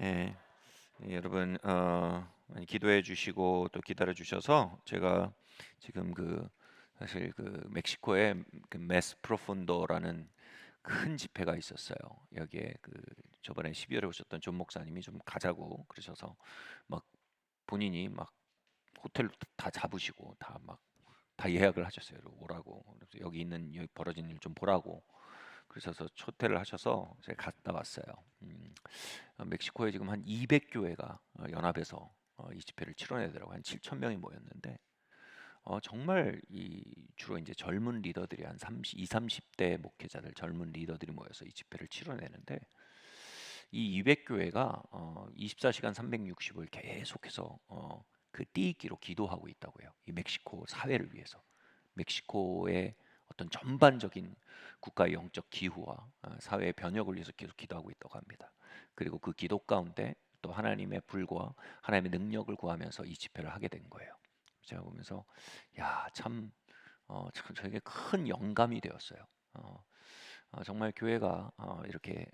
예, 여러분 많이 기도해 주시고 또 기다려 주셔서 제가 지금 사실 멕시코에 메스 프로푼도라는 큰 집회가 있었어요. 여기에 저번에 12월에 오셨던 존 목사님이 좀 가자고 그러셔서 막 본인이 막 호텔 다 잡으시고 다 예약을 하셨어요. 오라고. 그래서 여기 벌어진 일 좀 보라고 그러셔서 초대를 하셔서 제가 갔다 왔어요. 멕시코에 지금 한 200교회가 연합해서 이 집회를 치러내더라고요. 한 7천 명이 모였는데 정말 이 주로 이제 젊은 리더들이 한 30, 2, 30대 목회자들 젊은 리더들이 모여서 이 집회를 치러내는데 이 200교회가 24시간 360을 계속해서 그 띠기로 기도하고 있다고요. 이 멕시코 사회를 위해서. 멕시코의 어떤 전반적인 국가의 영적 기후와 사회의 변혁을 위해서 계속 기도하고 있다고 합니다. 그리고 그 기도 가운데 또 하나님의 불과 하나님의 능력을 구하면서 이 집회를 하게 된 거예요. 제가 보면서 참 저에게 큰 영감이 되었어요. 어, 정말 교회가 이렇게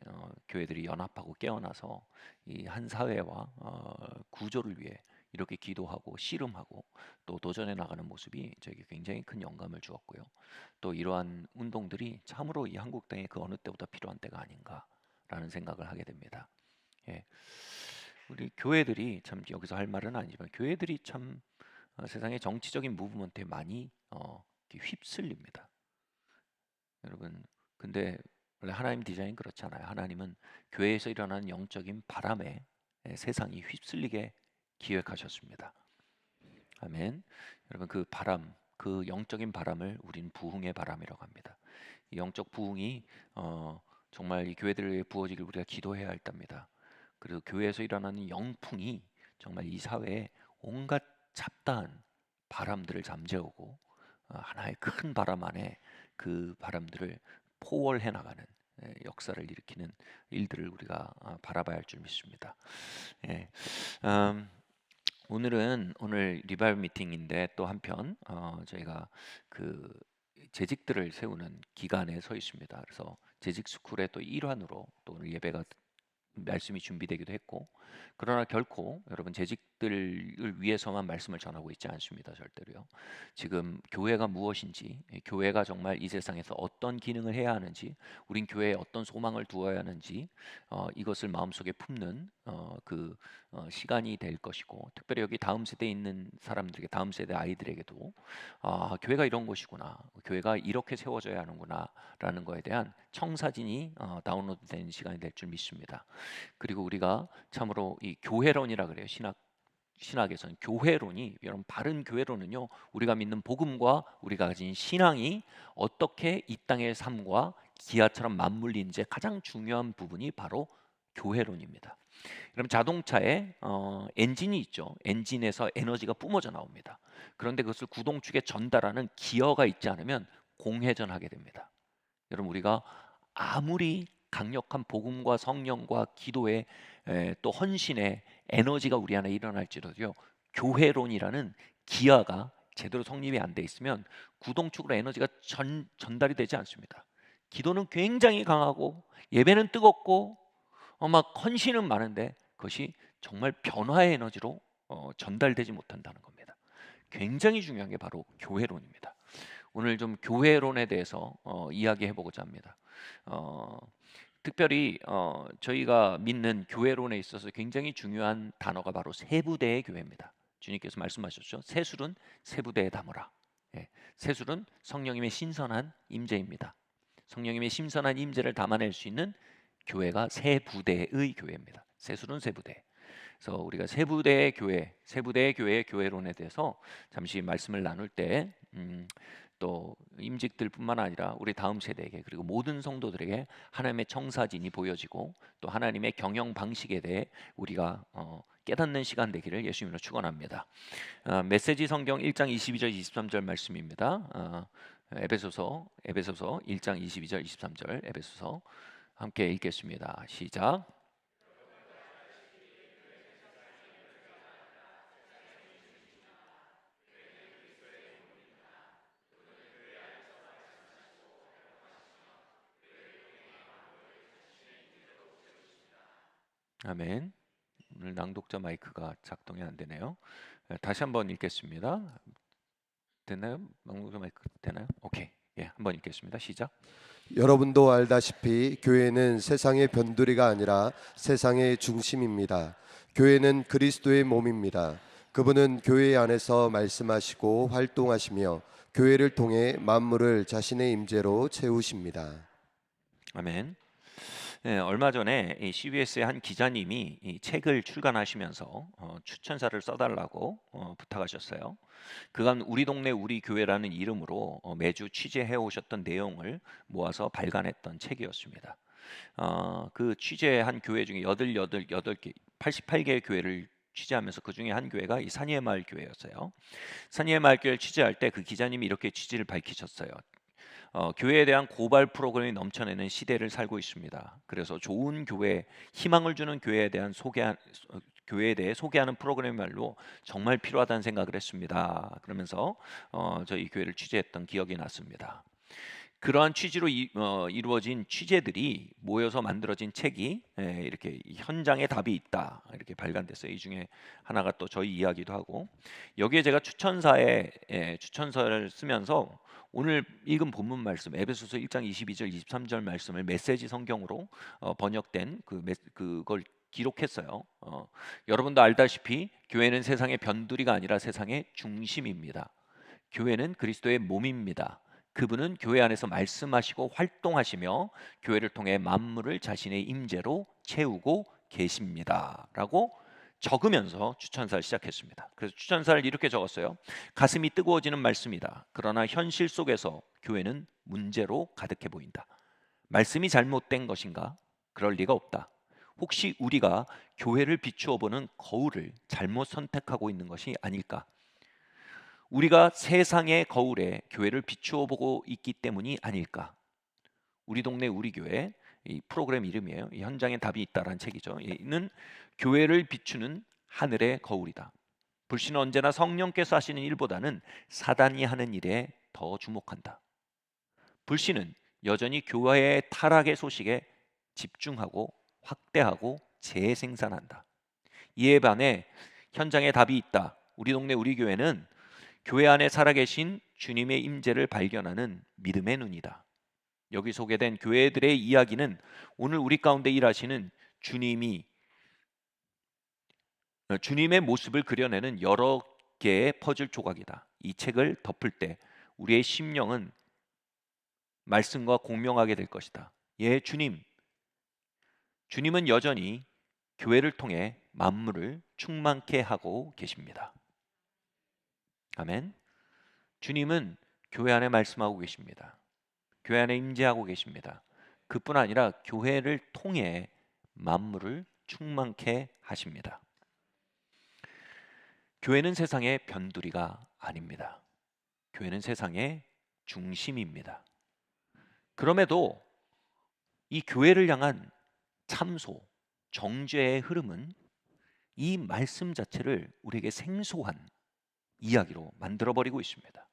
교회들이 연합하고 깨어나서 이 한 사회와 구조를 위해 이렇게 기도하고 씨름하고 또 도전해 나가는 모습이 저에게 굉장히 큰 영감을 주었고요. 또 이러한 운동들이 참으로 이 한국 땅에 그 어느 때보다 필요한 때가 아닌가라는 생각을 하게 됩니다. 예. 우리 교회들이 참 여기서 할 말은 아니지만 교회들이 참 세상의 정치적인 무브먼트에 많이 이렇게 휩쓸립니다. 여러분, 근데 원래 하나님 디자인 그렇지 않아요. 하나님은 교회에서 일어나는 영적인 바람에 세상이 휩쓸리게 기획하셨습니다. 아멘. 여러분 그 바람, 그 영적인 바람을 우린 부흥의 바람이라고 합니다. 이 영적 부흥이 정말 이 교회들에 부어지길 우리가 기도해야 할 때입니다. 그리고 교회에서 일어나는 영풍이 정말 이 사회에 온갖 잡다한 바람들을 잠재우고 하나의 큰 바람 안에 그 바람들을 포월해 나가는 역사를 일으키는 일들을 우리가 바라봐야 할 줄 믿습니다. 예. 음, 오늘 리바이벌 미팅인데 또 한편 저희가 그 재직들을 세우는 기간에 서 있습니다. 그래서 재직 스쿨의 또 일환으로 또 오늘 예배가 말씀이 준비되기도 했고 그러나 결코 여러분 재직들을 위해서만 말씀을 전하고 있지 않습니다. 절대로요. 지금 교회가 무엇인지, 교회가 정말 이 세상에서 어떤 기능을 해야 하는지, 우린 교회에 어떤 소망을 두어야 하는지 이것을 마음속에 품는 시간이 될 것이고 특별히 여기 다음 세대에 있는 사람들에게 다음 세대 아이들에게도 교회가 이런 곳이구나, 교회가 이렇게 세워져야 하는구나라는 거에 대한 청사진이 다운로드되는 시간이 될 줄 믿습니다. 그리고 우리가 참으로 이 교회론이라 그래요. 신학에서는 교회론이 여러분 바른 교회론은요. 우리가 믿는 복음과 우리가 가진 신앙이 어떻게 이 땅의 삶과 기아처럼 맞물리는지 가장 중요한 부분이 바로 교회론입니다. 그럼 자동차에 엔진이 있죠. 엔진에서 에너지가 뿜어져 나옵니다. 그런데 그것을 구동축에 전달하는 기어가 있지 않으면 공회전하게 됩니다. 여러분 우리가 아무리 강력한 복음과 성령과 기도의 또 헌신의 에너지가 우리 안에 일어날지라도요. 교회론이라는 기아가 제대로 성립이 안 돼 있으면 구동축으로 에너지가 전달이 되지 않습니다. 기도는 굉장히 강하고 예배는 뜨겁고 막 헌신은 많은데 그것이 정말 변화의 에너지로 전달되지 못한다는 겁니다. 굉장히 중요한 게 바로 교회론입니다. 오늘 좀 교회론에 대해서 이야기해 보고자 합니다. 어, 특별히 저희가 믿는 교회론에 있어서 굉장히 중요한 단어가 바로 세부대의 교회입니다. 주님께서 말씀하셨죠. 세술은 세부대에 담으라. 예, 세술은 성령님의 신선한 임재입니다. 성령님의 신선한 임재를 담아낼 수 있는 교회가 세부대의 교회입니다. 세술은 세부대. 그래서 우리가 세부대의 교회의 교회론에 대해서 잠시 말씀을 나눌 때 또 임직들뿐만 아니라 우리 다음 세대에게 그리고 모든 성도들에게 하나님의 청사진이 보여지고 또 하나님의 경영 방식에 대해 우리가 깨닫는 시간 되기를 예수님으로 축원합니다. 메시지 성경 1장 22절 23절 말씀입니다. 에베소서 1장 22절 23절 에베소서 함께 읽겠습니다. 시작. 아멘. 오늘 낭독자 마이크가 작동이 안 되네요. 다시 한번 읽겠습니다. 됐나요? 낭독자 마이크 되나요? 오케이. 예, 한번 읽겠습니다. 시작. 여러분도 알다시피 교회는 세상의 변두리가 아니라 세상의 중심입니다. 교회는 그리스도의 몸입니다. 그분은 교회 안에서 말씀하시고 활동하시며 교회를 통해 만물을 자신의 임재로 채우십니다. 아멘. 네, 얼마 전에 이 CBS의 한 기자님이 이 책을 출간하시면서 추천사를 써달라고 부탁하셨어요. 그간 우리 동네 우리 교회라는 이름으로 매주 취재해 오셨던 내용을 모아서 발간했던 책이었습니다. 그 취재한 교회 중에 88개, 88개의 교회를 취재하면서 그 중에 한 교회가 이 산이의 마을 교회였어요. 산이의 마을 교회를 취재할 때 그 기자님이 이렇게 취지를 밝히셨어요. 교회에 대한 고발 프로그램이 넘쳐나는 시대를 살고 있습니다. 그래서 좋은 교회, 희망을 주는 교회에 대한 교회에 대해 소개하는 프로그램이야말로 정말 필요하다는 생각을 했습니다. 그러면서 저희 교회를 취재했던 기억이 났습니다. 그러한 취지로 이루어진 취재들이 모여서 만들어진 책이 이렇게 현장에 답이 있다 이렇게 발간됐어요. 이 중에 하나가 또 저희 이야기도 하고, 여기에 제가 추천서를 쓰면서 오늘 읽은 본문 말씀 에베소서 1장 22절 23절 말씀을 메시지 성경으로 번역된 그걸 기록했어요. 여러분도 알다시피 교회는 세상의 변두리가 아니라 세상의 중심입니다. 교회는 그리스도의 몸입니다. 그분은 교회 안에서 말씀하시고 활동하시며 교회를 통해 만물을 자신의 임재로 채우고 계십니다. 라고 적으면서 추천사를 시작했습니다. 그래서 추천사를 이렇게 적었어요. 가슴이 뜨거워지는 말씀이다. 그러나 현실 속에서 교회는 문제로 가득해 보인다. 말씀이 잘못된 것인가? 그럴 리가 없다. 혹시 우리가 교회를 비추어 보는 거울을 잘못 선택하고 있는 것이 아닐까? 우리가 세상의 거울에 교회를 비추어 보고 있기 때문이 아닐까? 우리 동네 우리 교회, 이 프로그램 이름이에요. 이 현장에 답이 있다라는 책이죠. 이는 교회를 비추는 하늘의 거울이다. 불신은 언제나 성령께서 하시는 일보다는 사단이 하는 일에 더 주목한다. 불신은 여전히 교회의 타락의 소식에 집중하고 확대하고 재생산한다. 이에 반해 현장에 답이 있다. 우리 동네 우리 교회는 교회 안에 살아계신 주님의 임재를 발견하는 믿음의 눈이다. 여기 소개된 교회들의 이야기는 오늘 우리 가운데 일하시는 주님의 모습을 그려내는 여러 개의 퍼즐 조각이다. 이 책을 덮을 때 우리의 심령은 말씀과 공명하게 될 것이다. 예, 주님은 여전히 교회를 통해 만물을 충만케 하고 계십니다. 아멘. 주님은 교회 안에 말씀하고 계십니다. 교회 안에 임재하고 계십니다. 그뿐 아니라 교회를 통해 만물을 충만케 하십니다. 교회는 세상의 변두리가 아닙니다. 교회는 세상의 중심입니다. 그럼에도 이 교회를 향한 참소, 정죄의 흐름은 이 말씀 자체를 우리에게 생소한 이야기로 만들어버리고 있습니다.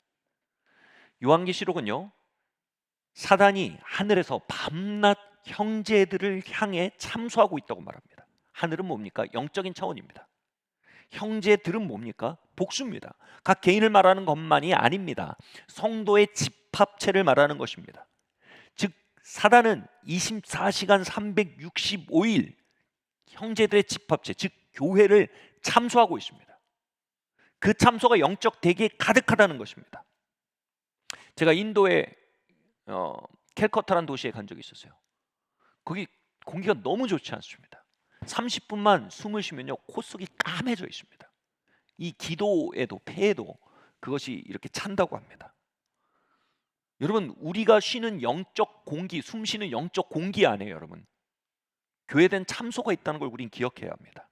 요한계시록은요, 사단이 하늘에서 밤낮 형제들을 향해 참소하고 있다고 말합니다. 하늘은 뭡니까? 영적인 차원입니다. 형제들은 뭡니까? 복수입니다. 각 개인을 말하는 것만이 아닙니다. 성도의 집합체를 말하는 것입니다. 즉 사단은 24시간 365일 형제들의 집합체, 즉 교회를 참소하고 있습니다. 그 참소가 영적 대기에 가득하다는 것입니다. 제가 인도의 캘커타라는 도시에 간 적이 있었어요. 거기 공기가 너무 좋지 않습니다. 30분만 숨을 쉬면요, 코 속이 까매져 있습니다. 이 기도에도 폐에도 그것이 이렇게 찬다고 합니다. 여러분, 우리가 쉬는 영적 공기, 숨 쉬는 영적 공기 안에 여러분 교회에 대한 참소가 있다는 걸 우리는 기억해야 합니다.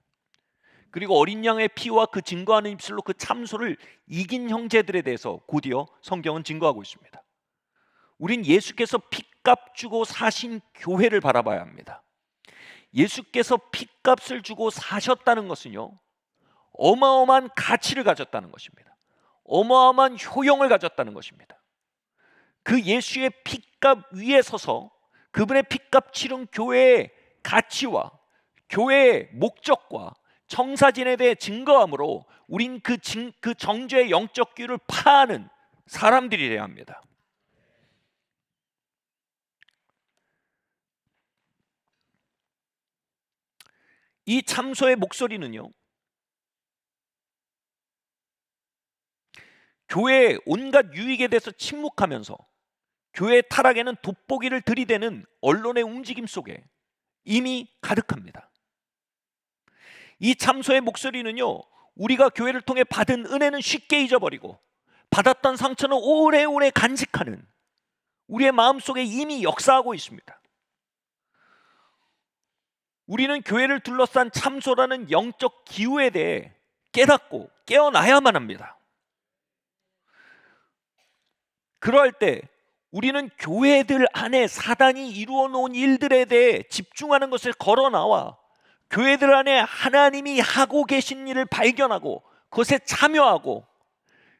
그리고 어린 양의 피와 그 증거하는 입술로 그 참소를 이긴 형제들에 대해서 곧이어 성경은 증거하고 있습니다. 우린 예수께서 핏값 주고 사신 교회를 바라봐야 합니다. 예수께서 핏값을 주고 사셨다는 것은요, 어마어마한 가치를 가졌다는 것입니다. 어마어마한 효용을 가졌다는 것입니다. 그 예수의 핏값 위에 서서 그분의 핏값 치른 교회의 가치와 교회의 목적과 청사진에 대해 증거함으로 우린 그 정죄의 영적 규를 파하는 사람들이래야 합니다. 이 참소의 목소리는요, 교회의 온갖 유익에 대해서 침묵하면서 교회의 타락에는 돋보기를 들이대는 언론의 움직임 속에 이미 가득합니다. 이 참소의 목소리는요, 우리가 교회를 통해 받은 은혜는 쉽게 잊어버리고 받았던 상처는 오래오래 간직하는 우리의 마음속에 이미 역사하고 있습니다. 우리는 교회를 둘러싼 참소라는 영적 기후에 대해 깨닫고 깨어나야만 합니다. 그럴 때 우리는 교회들 안에 사단이 이루어 놓은 일들에 대해 집중하는 것을 걸어 나와 교회들 안에 하나님이 하고 계신 일을 발견하고 그것에 참여하고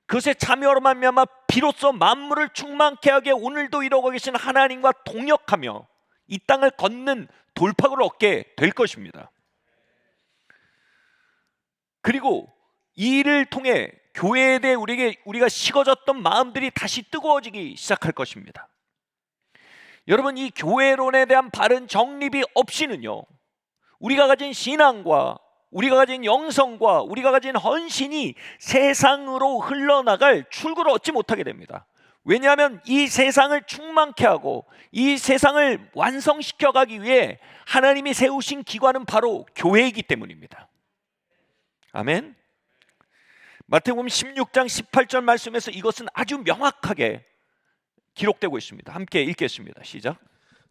그것에 참여로 말미암아 비로소 만물을 충만케 하게 오늘도 이루고 계신 하나님과 동역하며 이 땅을 걷는 돌파구를 얻게 될 것입니다. 그리고 이 일을 통해 교회에 대해 우리가 식어졌던 마음들이 다시 뜨거워지기 시작할 것입니다. 여러분, 이 교회론에 대한 바른 정립이 없이는요, 우리가 가진 신앙과 우리가 가진 영성과 우리가 가진 헌신이 세상으로 흘러나갈 출구를 얻지 못하게 됩니다. 왜냐하면 이 세상을 충만케 하고 이 세상을 완성시켜 가기 위해 하나님이 세우신 기관은 바로 교회이기 때문입니다. 아멘. 마태복음 16장 18절 말씀에서 이것은 아주 명확하게 기록되고 있습니다. 함께 읽겠습니다. 시작.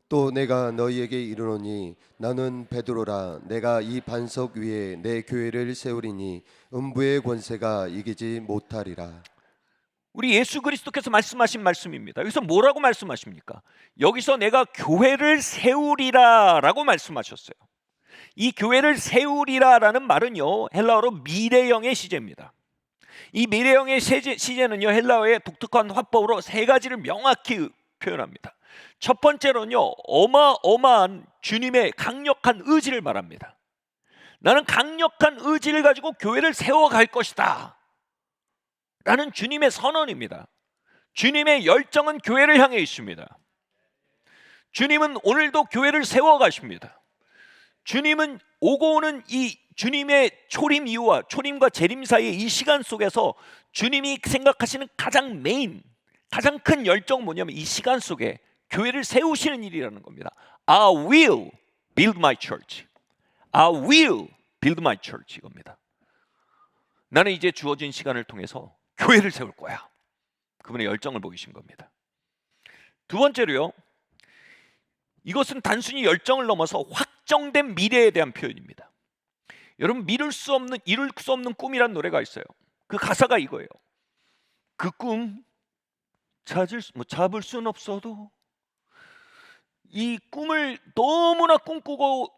또 내가 너희에게 이르노니 나는 베드로라. 내가 이 반석 위에 내 교회를 세우리니 음부의 권세가 이기지 못하리라. 우리 예수 그리스도께서 말씀하신 말씀입니다. 여기서 뭐라고 말씀하십니까? 여기서 내가 교회를 세우리라 라고 말씀하셨어요. 이 교회를 세우리라라는 말은요, 헬라어로 미래형의 시제입니다. 이 미래형의 시제는요, 헬라어의 독특한 화법으로 세 가지를 명확히 표현합니다. 첫 번째로는요, 어마어마한 주님의 강력한 의지를 말합니다. 나는 강력한 의지를 가지고 교회를 세워갈 것이다 라는 주님의 선언입니다. 주님의 열정은 교회를 향해 있습니다. 주님은 오늘도 교회를 세워가십니다. 주님은 오고 오는 이 주님의 초림 이후와 초림과 재림 사이의 이 시간 속에서 주님이 생각하시는 가장 가장 큰 열정은 뭐냐면 이 시간 속에 교회를 세우시는 일이라는 겁니다. I will build my church. I will build my church 이겁니다. 나는 이제 주어진 시간을 통해서 교회를 세울 거야. 그분의 열정을 보이신 겁니다. 두 번째로요, 이것은 단순히 열정을 넘어서 확정된 미래에 대한 표현입니다. 여러분, 이룰 수 없는 꿈이란 노래가 있어요. 그 가사가 이거예요. 그 꿈 잡을 순 없어도 이 꿈을 너무나 꿈꾸고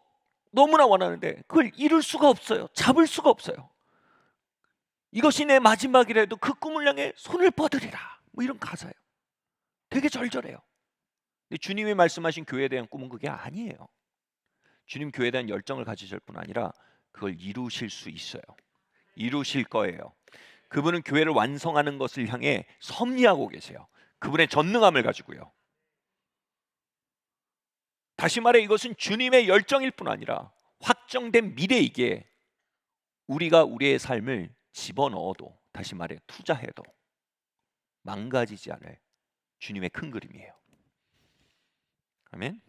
너무나 원하는데 그걸 이룰 수가 없어요. 잡을 수가 없어요. 이것이 내 마지막이라도 그 꿈을 향해 손을 뻗으리라. 뭐 이런 가사예요. 되게 절절해요. 근데 주님이 말씀하신 교회에 대한 꿈은 그게 아니에요. 주님 교회에 대한 열정을 가지실 뿐 아니라 그걸 이루실 수 있어요. 이루실 거예요. 그분은 교회를 완성하는 것을 향해 섭리하고 계세요. 그분의 전능함을 가지고요. 다시 말해 이것은 주님의 열정일 뿐 아니라 확정된 미래이기에 우리가 우리의 삶을 집어넣어도, 다시 말해 투자해도 망가지지 않을 주님의 큰 그림이에요. 아멘.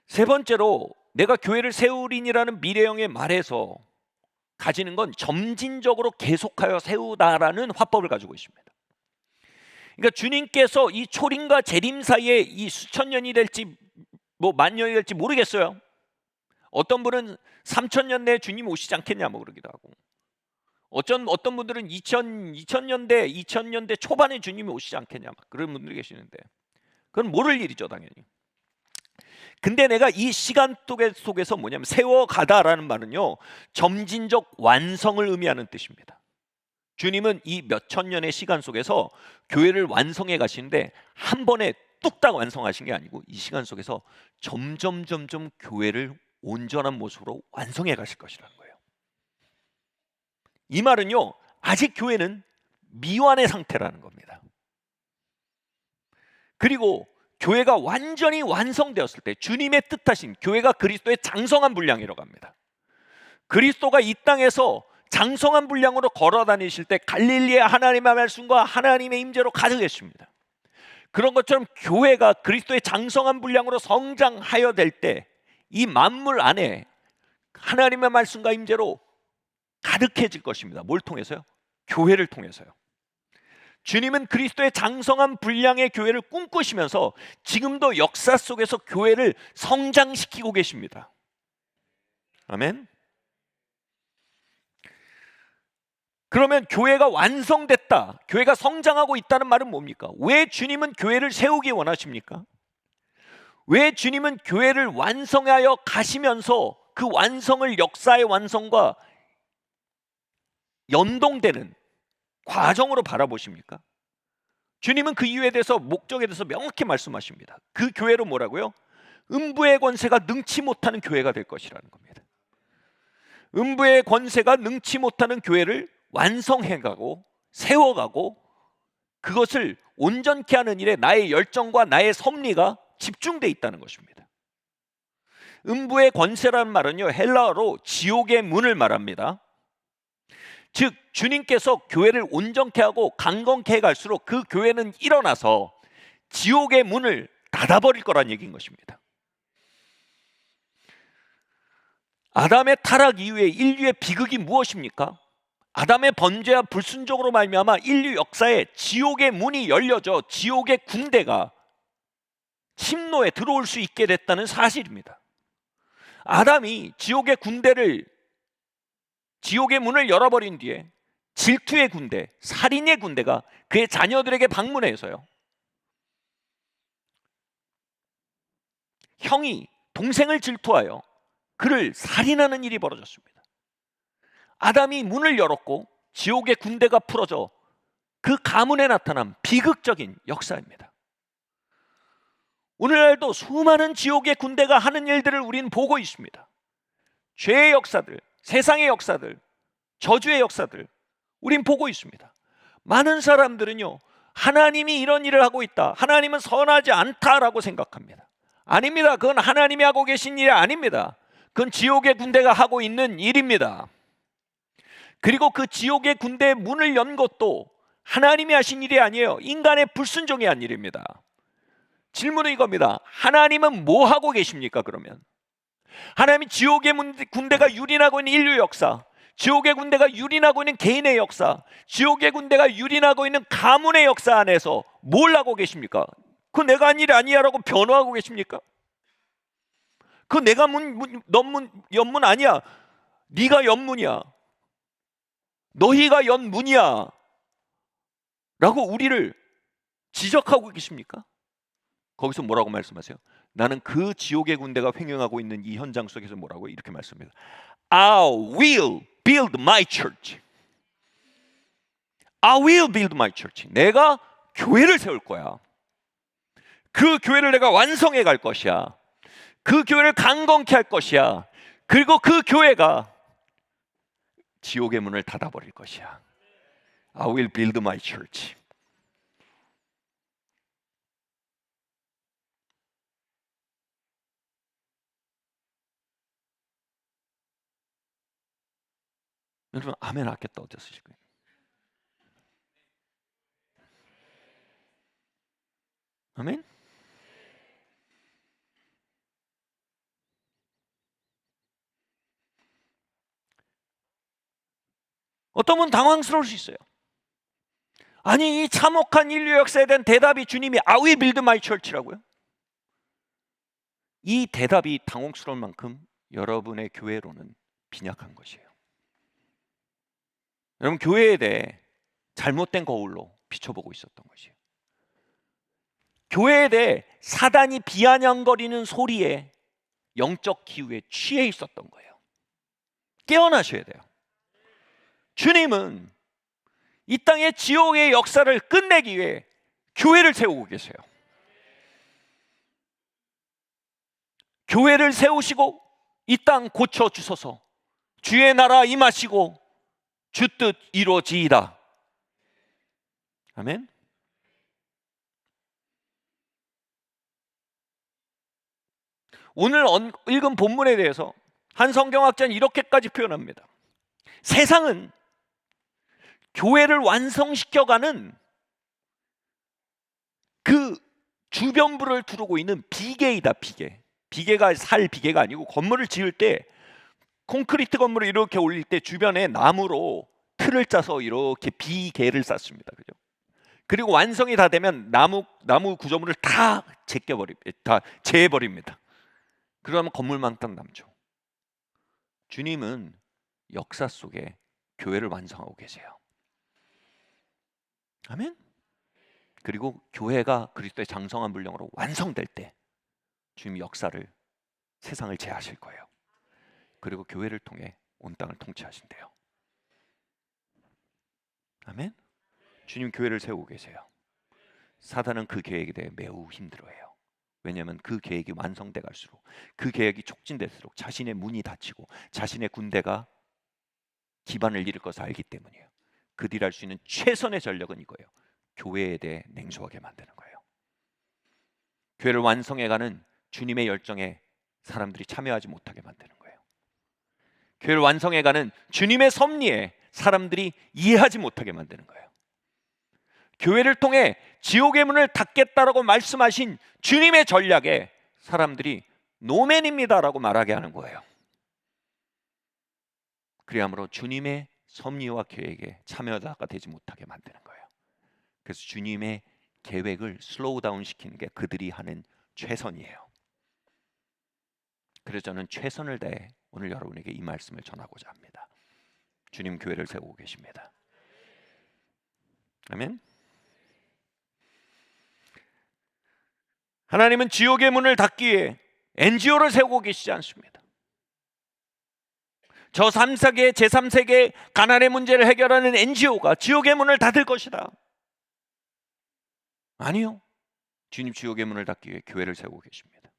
세 번째로 내가 교회를 세우리니라는 미래형의 말에서 가지는 건 점진적으로 계속하여 세우다라는 화법을 가지고 있습니다. 그러니까 주님께서 이 초림과 재림 사이에 이 수천 년이 될지 뭐 만 년이 될지 모르겠어요. 어떤 분은 3,000년 내에 주님 오시지 않겠냐 뭐 그러기도 하고, 어떤 분들은 2000년대 초반에 주님이 오시지 않겠냐 막 그런 분들이 계시는데 그건 모를 일이죠 당연히. 근데 내가 이 시간 속에서 뭐냐면 세워가다라는 말은요, 점진적 완성을 의미하는 뜻입니다. 주님은 이 몇천 년의 시간 속에서 교회를 완성해 가시는데 한 번에 뚝딱 완성하신 게 아니고 이 시간 속에서 점점 교회를 온전한 모습으로 완성해 가실 것이라는 거예요. 이 말은요, 아직 교회는 미완의 상태라는 겁니다. 그리고 교회가 완전히 완성되었을 때 주님의 뜻하신 교회가 그리스도의 장성한 분량이라고 합니다. 그리스도가 이 땅에서 장성한 분량으로 걸어 다니실 때 갈릴리의 하나님의 말씀과 하나님의 임재로 가득했습니다. 그런 것처럼 교회가 그리스도의 장성한 분량으로 성장하여 될 때 이 만물 안에 하나님의 말씀과 임재로 가득해질 것입니다. 뭘 통해서요? 교회를 통해서요. 주님은 그리스도의 장성한 분량의 교회를 꿈꾸시면서 지금도 역사 속에서 교회를 성장시키고 계십니다. 아멘. 그러면 교회가 완성됐다, 교회가 성장하고 있다는 말은 뭡니까? 왜 주님은 교회를 세우기 원하십니까? 왜 주님은 교회를 완성하여 가시면서 그 완성을 역사의 완성과 연동되는 과정으로 바라보십니까? 주님은 그 이유에 대해서, 목적에 대해서 명확히 말씀하십니다. 그 교회로 뭐라고요? 음부의 권세가 능치 못하는 교회가 될 것이라는 겁니다. 음부의 권세가 능치 못하는 교회를 완성해가고 세워가고 그것을 온전케 하는 일에 나의 열정과 나의 섭리가 집중되어 있다는 것입니다. 음부의 권세라는 말은요, 헬라어로 지옥의 문을 말합니다. 즉 주님께서 교회를 온전케 하고 강건케 해갈수록 그 교회는 일어나서 지옥의 문을 닫아버릴 거란 얘기인 것입니다. 아담의 타락 이후에 인류의 비극이 무엇입니까? 아담의 번제와 불순종으로 말미암아 인류 역사에 지옥의 문이 열려져 지옥의 군대가 침노에 들어올 수 있게 됐다는 사실입니다. 아담이 지옥의 문을 열어버린 뒤에 질투의 군대, 살인의 군대가 그의 자녀들에게 방문해서요, 형이 동생을 질투하여 그를 살인하는 일이 벌어졌습니다. 아담이 문을 열었고 지옥의 군대가 풀어져 그 가문에 나타난 비극적인 역사입니다. 오늘날도 수많은 지옥의 군대가 하는 일들을 우리는 보고 있습니다. 죄의 역사들, 세상의 역사들, 저주의 역사들 우린 보고 있습니다. 많은 사람들은요, 하나님이 이런 일을 하고 있다, 하나님은 선하지 않다라고 생각합니다. 아닙니다. 그건 하나님이 하고 계신 일이 아닙니다. 그건 지옥의 군대가 하고 있는 일입니다. 그리고 그 지옥의 군대의 문을 연 것도 하나님이 하신 일이 아니에요. 인간의 불순종이 한 일입니다. 질문은 이겁니다. 하나님은 뭐 하고 계십니까? 그러면 하나님이 지옥의 군대가 유린하고 있는 인류 역사, 지옥의 군대가 유린하고 있는 개인의 역사, 지옥의 군대가 유린하고 있는 가문의 역사 안에서 뭘 하고 계십니까? 그거 내가 한 일이 아니야 라고 변호하고 계십니까? 그거 내가 연문 아니야, 네가 연문이야, 너희가 연문이야 라고 우리를 지적하고 계십니까? 거기서 뭐라고 말씀하세요? 나는 그 지옥의 군대가 횡행하고 있는 이 현장 속에서 뭐라고 이렇게 말씀합니다. I will build my church. I will build my church. 내가 교회를 세울 거야. 그 교회를 내가 완성해 갈 것이야. 그 교회를 강건케 할 것이야. 그리고 그 교회가 지옥의 문을 닫아버릴 것이야. I will build my church. 여러분 아멘 하겠다 어땠으실 거예요? 아멘? 어떤 분은 당황스러울 수 있어요. 아니 이 참혹한 인류 역사에 대한 대답이 주님이 I will build my church라고요? 이 대답이 당혹스러울 만큼 여러분의 교회로는 빈약한 것이에요. 여러분 교회에 대해 잘못된 거울로 비춰보고 있었던 것이에요. 교회에 대해 사단이 비아냥거리는 소리에 영적 기후에 취해 있었던 거예요. 깨어나셔야 돼요. 주님은 이 땅의 지옥의 역사를 끝내기 위해 교회를 세우고 계세요. 교회를 세우시고 이 땅 고쳐 주소서. 주의 나라 임하시고 주 뜻 이루어지이다. 아멘. 오늘 읽은 본문에 대해서 한 성경학자는 이렇게까지 표현합니다. 세상은 교회를 완성시켜가는 그 주변부를 두르고 있는 비계이다. 비계가 살 비계가 아니고, 건물을 지을 때 콘크리트 건물을 이렇게 올릴 때 주변에 나무로 틀을 짜서 이렇게 비계를 쌓습니다. 그죠? 그리고 완성이 다 되면 나무 구조물을 다 재버립니다. 그러면 건물만 딱 남죠. 주님은 역사 속에 교회를 완성하고 계세요. 아멘. 그리고 교회가 그리스도의 장성한 분량으로 완성될 때 주님이 역사를, 세상을 제하실 거예요. 그리고 교회를 통해 온 땅을 통치하신대요. 아멘. 주님 교회를 세우고 계세요. 사단은 그 계획에 대해 매우 힘들어해요. 왜냐하면 그 계획이 완성돼 갈수록, 그 계획이 촉진될수록 자신의 문이 닫히고 자신의 군대가 기반을 잃을 것을 알기 때문이에요. 그들이 할 수 있는 최선의 전략은 이거예요. 교회에 대해 냉소하게 만드는 거예요. 교회를 완성해가는 주님의 열정에 사람들이 참여하지 못하게 만드는 거예요. 교회를 완성해가는 주님의 섭리에 사람들이 이해하지 못하게 만드는 거예요. 교회를 통해 지옥의 문을 닫겠다라고 말씀하신 주님의 전략에 사람들이 노맨입니다라고 말하게 하는 거예요. 그리함으로 주님의 섭리와 계획에 참여자가 되지 못하게 만드는 거예요. 그래서 주님의 계획을 슬로우 다운 시키는 게 그들이 하는 최선이에요. 그래서 저는 최선을 다해 오늘 여러분에게 이 말씀을 전하고자 합니다. 주님 교회를 세우고 계십니다. 아멘. 하나님은 지옥의 문을 닫기 위해 NGO를 세우고 계시지 않습니다. 저 3세계, 제3세계 가난의 문제를 해결하는 NGO가 지옥의 문을 닫을 것이다. 아니요. 주님 지옥의 문을 닫기 위해 교회를 세우고 계십니다.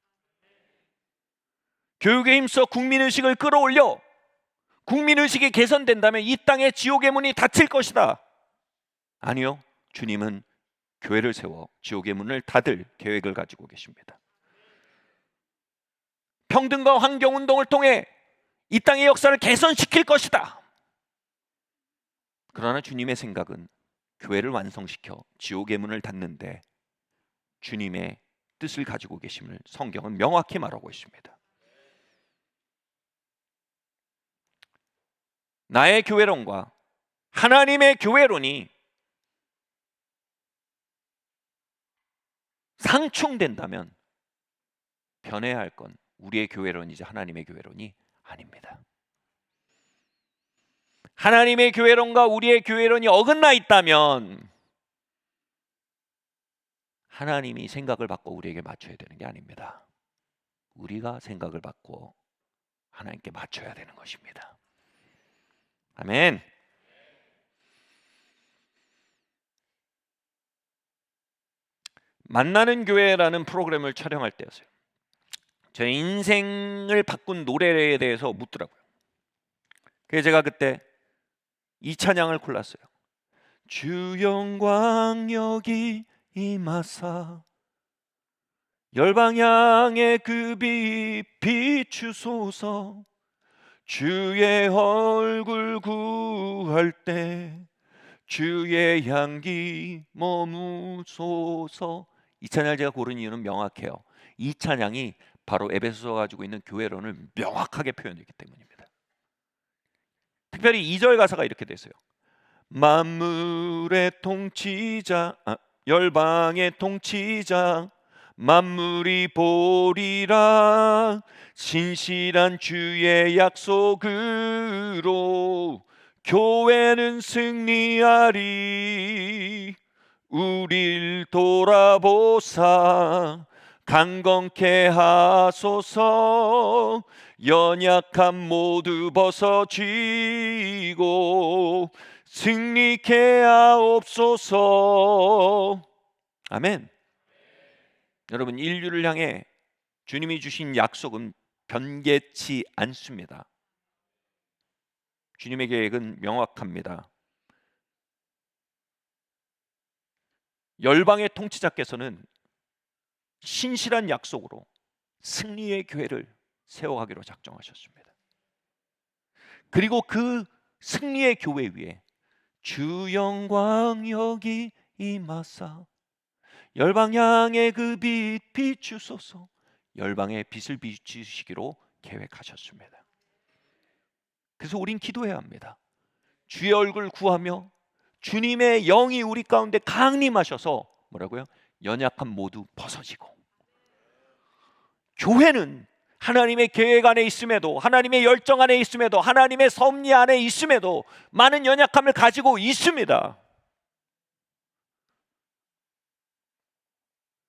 교육에 힘써 국민의식을 끌어올려 국민의식이 개선된다면 이 땅에 지옥의 문이 닫힐 것이다. 아니요. 주님은 교회를 세워 지옥의 문을 닫을 계획을 가지고 계십니다. 평등과 환경운동을 통해 이 땅의 역사를 개선시킬 것이다. 그러나 주님의 생각은 교회를 완성시켜 지옥의 문을 닫는데 주님의 뜻을 가지고 계심을 성경은 명확히 말하고 있습니다. 나의 교회론과 하나님의 교회론이 상충된다면 변해야 할 건 우리의 교회론이지 하나님의 교회론이 아닙니다. 하나님의 교회론과 우리의 교회론이 어긋나 있다면 하나님이 생각을 바꿔 우리에게 맞춰야 되는 게 아닙니다. 우리가 생각을 바꿔 하나님께 맞춰야 되는 것입니다. 아멘. 만나는 교회라는 프로그램을 촬영할 때였어요. 제 인생을 바꾼 노래에 대해서 묻더라고요. 그래서 제가 그때 이 찬양을 골랐어요. 주 영광 여기 임하사 열방향에 그 빛 비추소서 주의 얼굴 구할 때 주의 향기 머무소서. 이 찬양을 제가 고른 이유는 명확해요. 이 찬양이 바로 에베소서가 가지고 있는 교회론을 명확하게 표현했기 때문입니다. 특별히 2절 가사가 이렇게 됐어요. 만물의 통치자, 열방의 통치자 만물이 보리라 신실한 주의 약속으로 교회는 승리하리 우릴 돌아보사 강건케 하소서 연약함 모두 벗어지고 승리케 하옵소서. 아멘. 여러분, 인류를 향해 주님이 주신 약속은 변개치 않습니다. 주님의 계획은 명확합니다. 열방의 통치자께서는 신실한 약속으로 승리의 교회를 세워가기로 작정하셨습니다. 그리고 그 승리의 교회 위에 주 영광 여기 임하사 열방 향해 그 빛 비추소서, 열방의 빛을 비추시기로 계획하셨습니다. 그래서 우린 기도해야 합니다. 주의 얼굴 구하며 주님의 영이 우리 가운데 강림하셔서 뭐라고요? 연약함 모두 벗어지고, 교회는 하나님의 계획 안에 있음에도, 하나님의 열정 안에 있음에도, 하나님의 섭리 안에 있음에도 많은 연약함을 가지고 있습니다.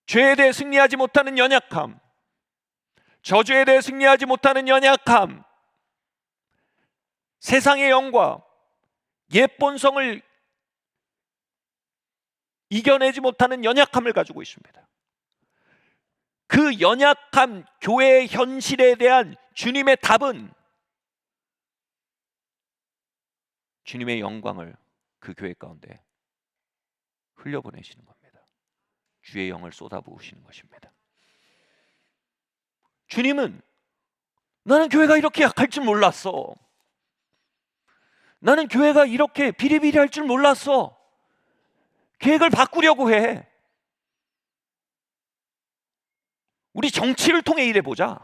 죄에 대해 승리하지 못하는 연약함, 저주에 대해 승리하지 못하는 연약함, 세상의 영과 옛본성을 이겨내지 못하는 연약함을 가지고 있습니다. 그 연약함, 교회의 현실에 대한 주님의 답은 주님의 영광을 그 교회 가운데 흘려보내시는 겁니다. 주의 영을 쏟아부으시는 것입니다. 주님은 나는 교회가 이렇게 약할 줄 몰랐어. 나는 교회가 이렇게 비리비리할 줄 몰랐어. 계획을 바꾸려고 해. 우리 정치를 통해 일해보자.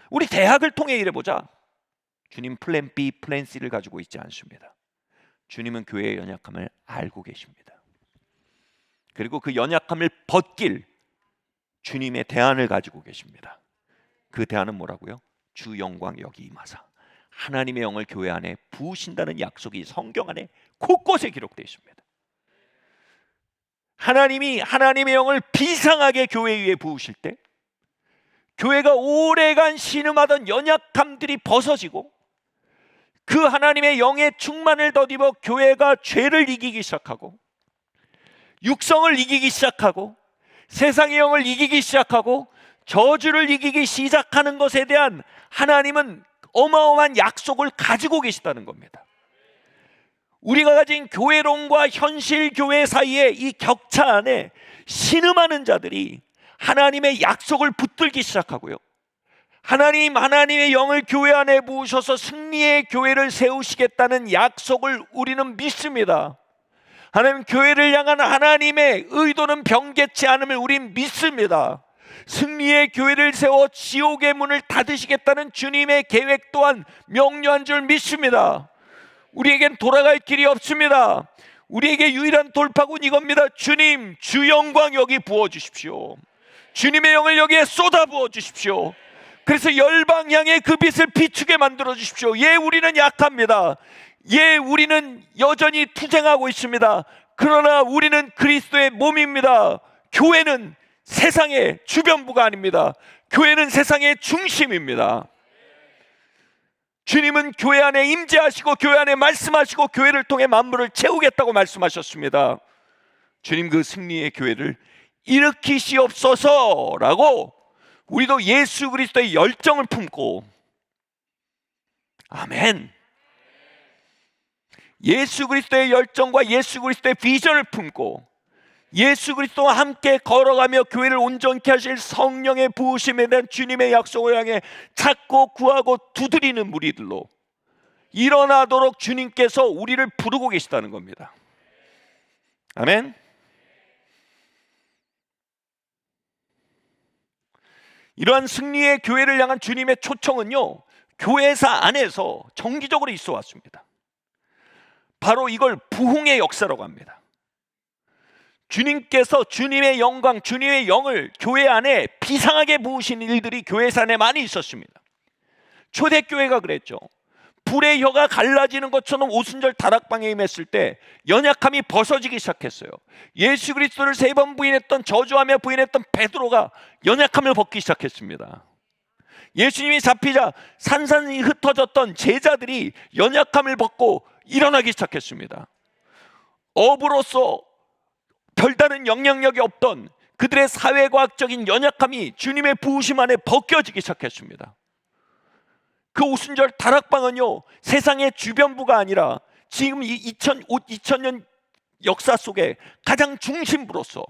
우리 대학을 통해 일해보자. 주님 플랜 B, 플랜 C를 가지고 있지 않습니다. 주님은 교회의 연약함을 알고 계십니다. 그리고 그 연약함을 벗길 주님의 대안을 가지고 계십니다. 그 대안은 뭐라고요? 주 영광 여기 임하사. 하나님의 영을 교회 안에 부으신다는 약속이 성경 안에 곳곳에 기록되어 있습니다. 하나님이 하나님의 영을 비상하게 교회 위에 부으실 때 교회가 오래간 신음하던 연약함들이 벗어지고 그 하나님의 영의 충만을 덧입어 교회가 죄를 이기기 시작하고 육성을 이기기 시작하고 세상의 영을 이기기 시작하고 저주를 이기기 시작하는 것에 대한 하나님은 어마어마한 약속을 가지고 계시다는 겁니다. 우리가 가진 교회론과 현실 교회 사이의 이 격차 안에 신음하는 자들이 하나님의 약속을 붙들기 시작하고요, 하나님의 영을 교회 안에 부으셔서 승리의 교회를 세우시겠다는 약속을 우리는 믿습니다. 하나님, 교회를 향한 하나님의 의도는 변개치 않음을 우린 믿습니다. 승리의 교회를 세워 지옥의 문을 닫으시겠다는 주님의 계획 또한 명료한 줄 믿습니다. 우리에겐 돌아갈 길이 없습니다. 우리에게 유일한 돌파구는 이겁니다. 주님, 주 영광 여기 부어주십시오. 주님의 영을 여기에 쏟아 부어주십시오. 그래서 열방 향해 그 빛을 비추게 만들어 주십시오. 예, 우리는 약합니다. 예, 우리는 여전히 투쟁하고 있습니다. 그러나 우리는 그리스도의 몸입니다. 교회는 세상의 주변부가 아닙니다. 교회는 세상의 중심입니다. 주님은 교회 안에 임재하시고 교회 안에 말씀하시고 교회를 통해 만물을 채우겠다고 말씀하셨습니다. 주님, 그 승리의 교회를 일으키시옵소서라고 우리도 예수 그리스도의 열정을 품고, 아멘, 예수 그리스도의 열정과 예수 그리스도의 비전을 품고 예수 그리스도와 함께 걸어가며 교회를 온전케 하실 성령의 부으심에 대한 주님의 약속을 향해 찾고 구하고 두드리는 무리들로 일어나도록 주님께서 우리를 부르고 계시다는 겁니다. 아멘. 이러한 승리의 교회를 향한 주님의 초청은요, 교회사 안에서 정기적으로 있어 왔습니다. 바로 이걸 부흥의 역사라고 합니다. 주님께서 주님의 영광, 주님의 영을 교회 안에 비상하게 부으신 일들이 교회사 안에 많이 있었습니다. 초대교회가 그랬죠. 불의 혀가 갈라지는 것처럼 오순절 다락방에 임했을 때 연약함이 벗어지기 시작했어요. 예수 그리스도를 3번 부인했던, 저주하며 부인했던 베드로가 연약함을 벗기 시작했습니다. 예수님이 잡히자 산산이 흩어졌던 제자들이 연약함을 벗고 일어나기 시작했습니다. 어부로서 별다른 영향력이 없던 그들의 사회과학적인 연약함이 주님의 부으심 안에 벗겨지기 시작했습니다. 그 오순절 다락방은요, 세상의 주변부가 아니라 지금 이 2000년 역사 속에 가장 중심부로서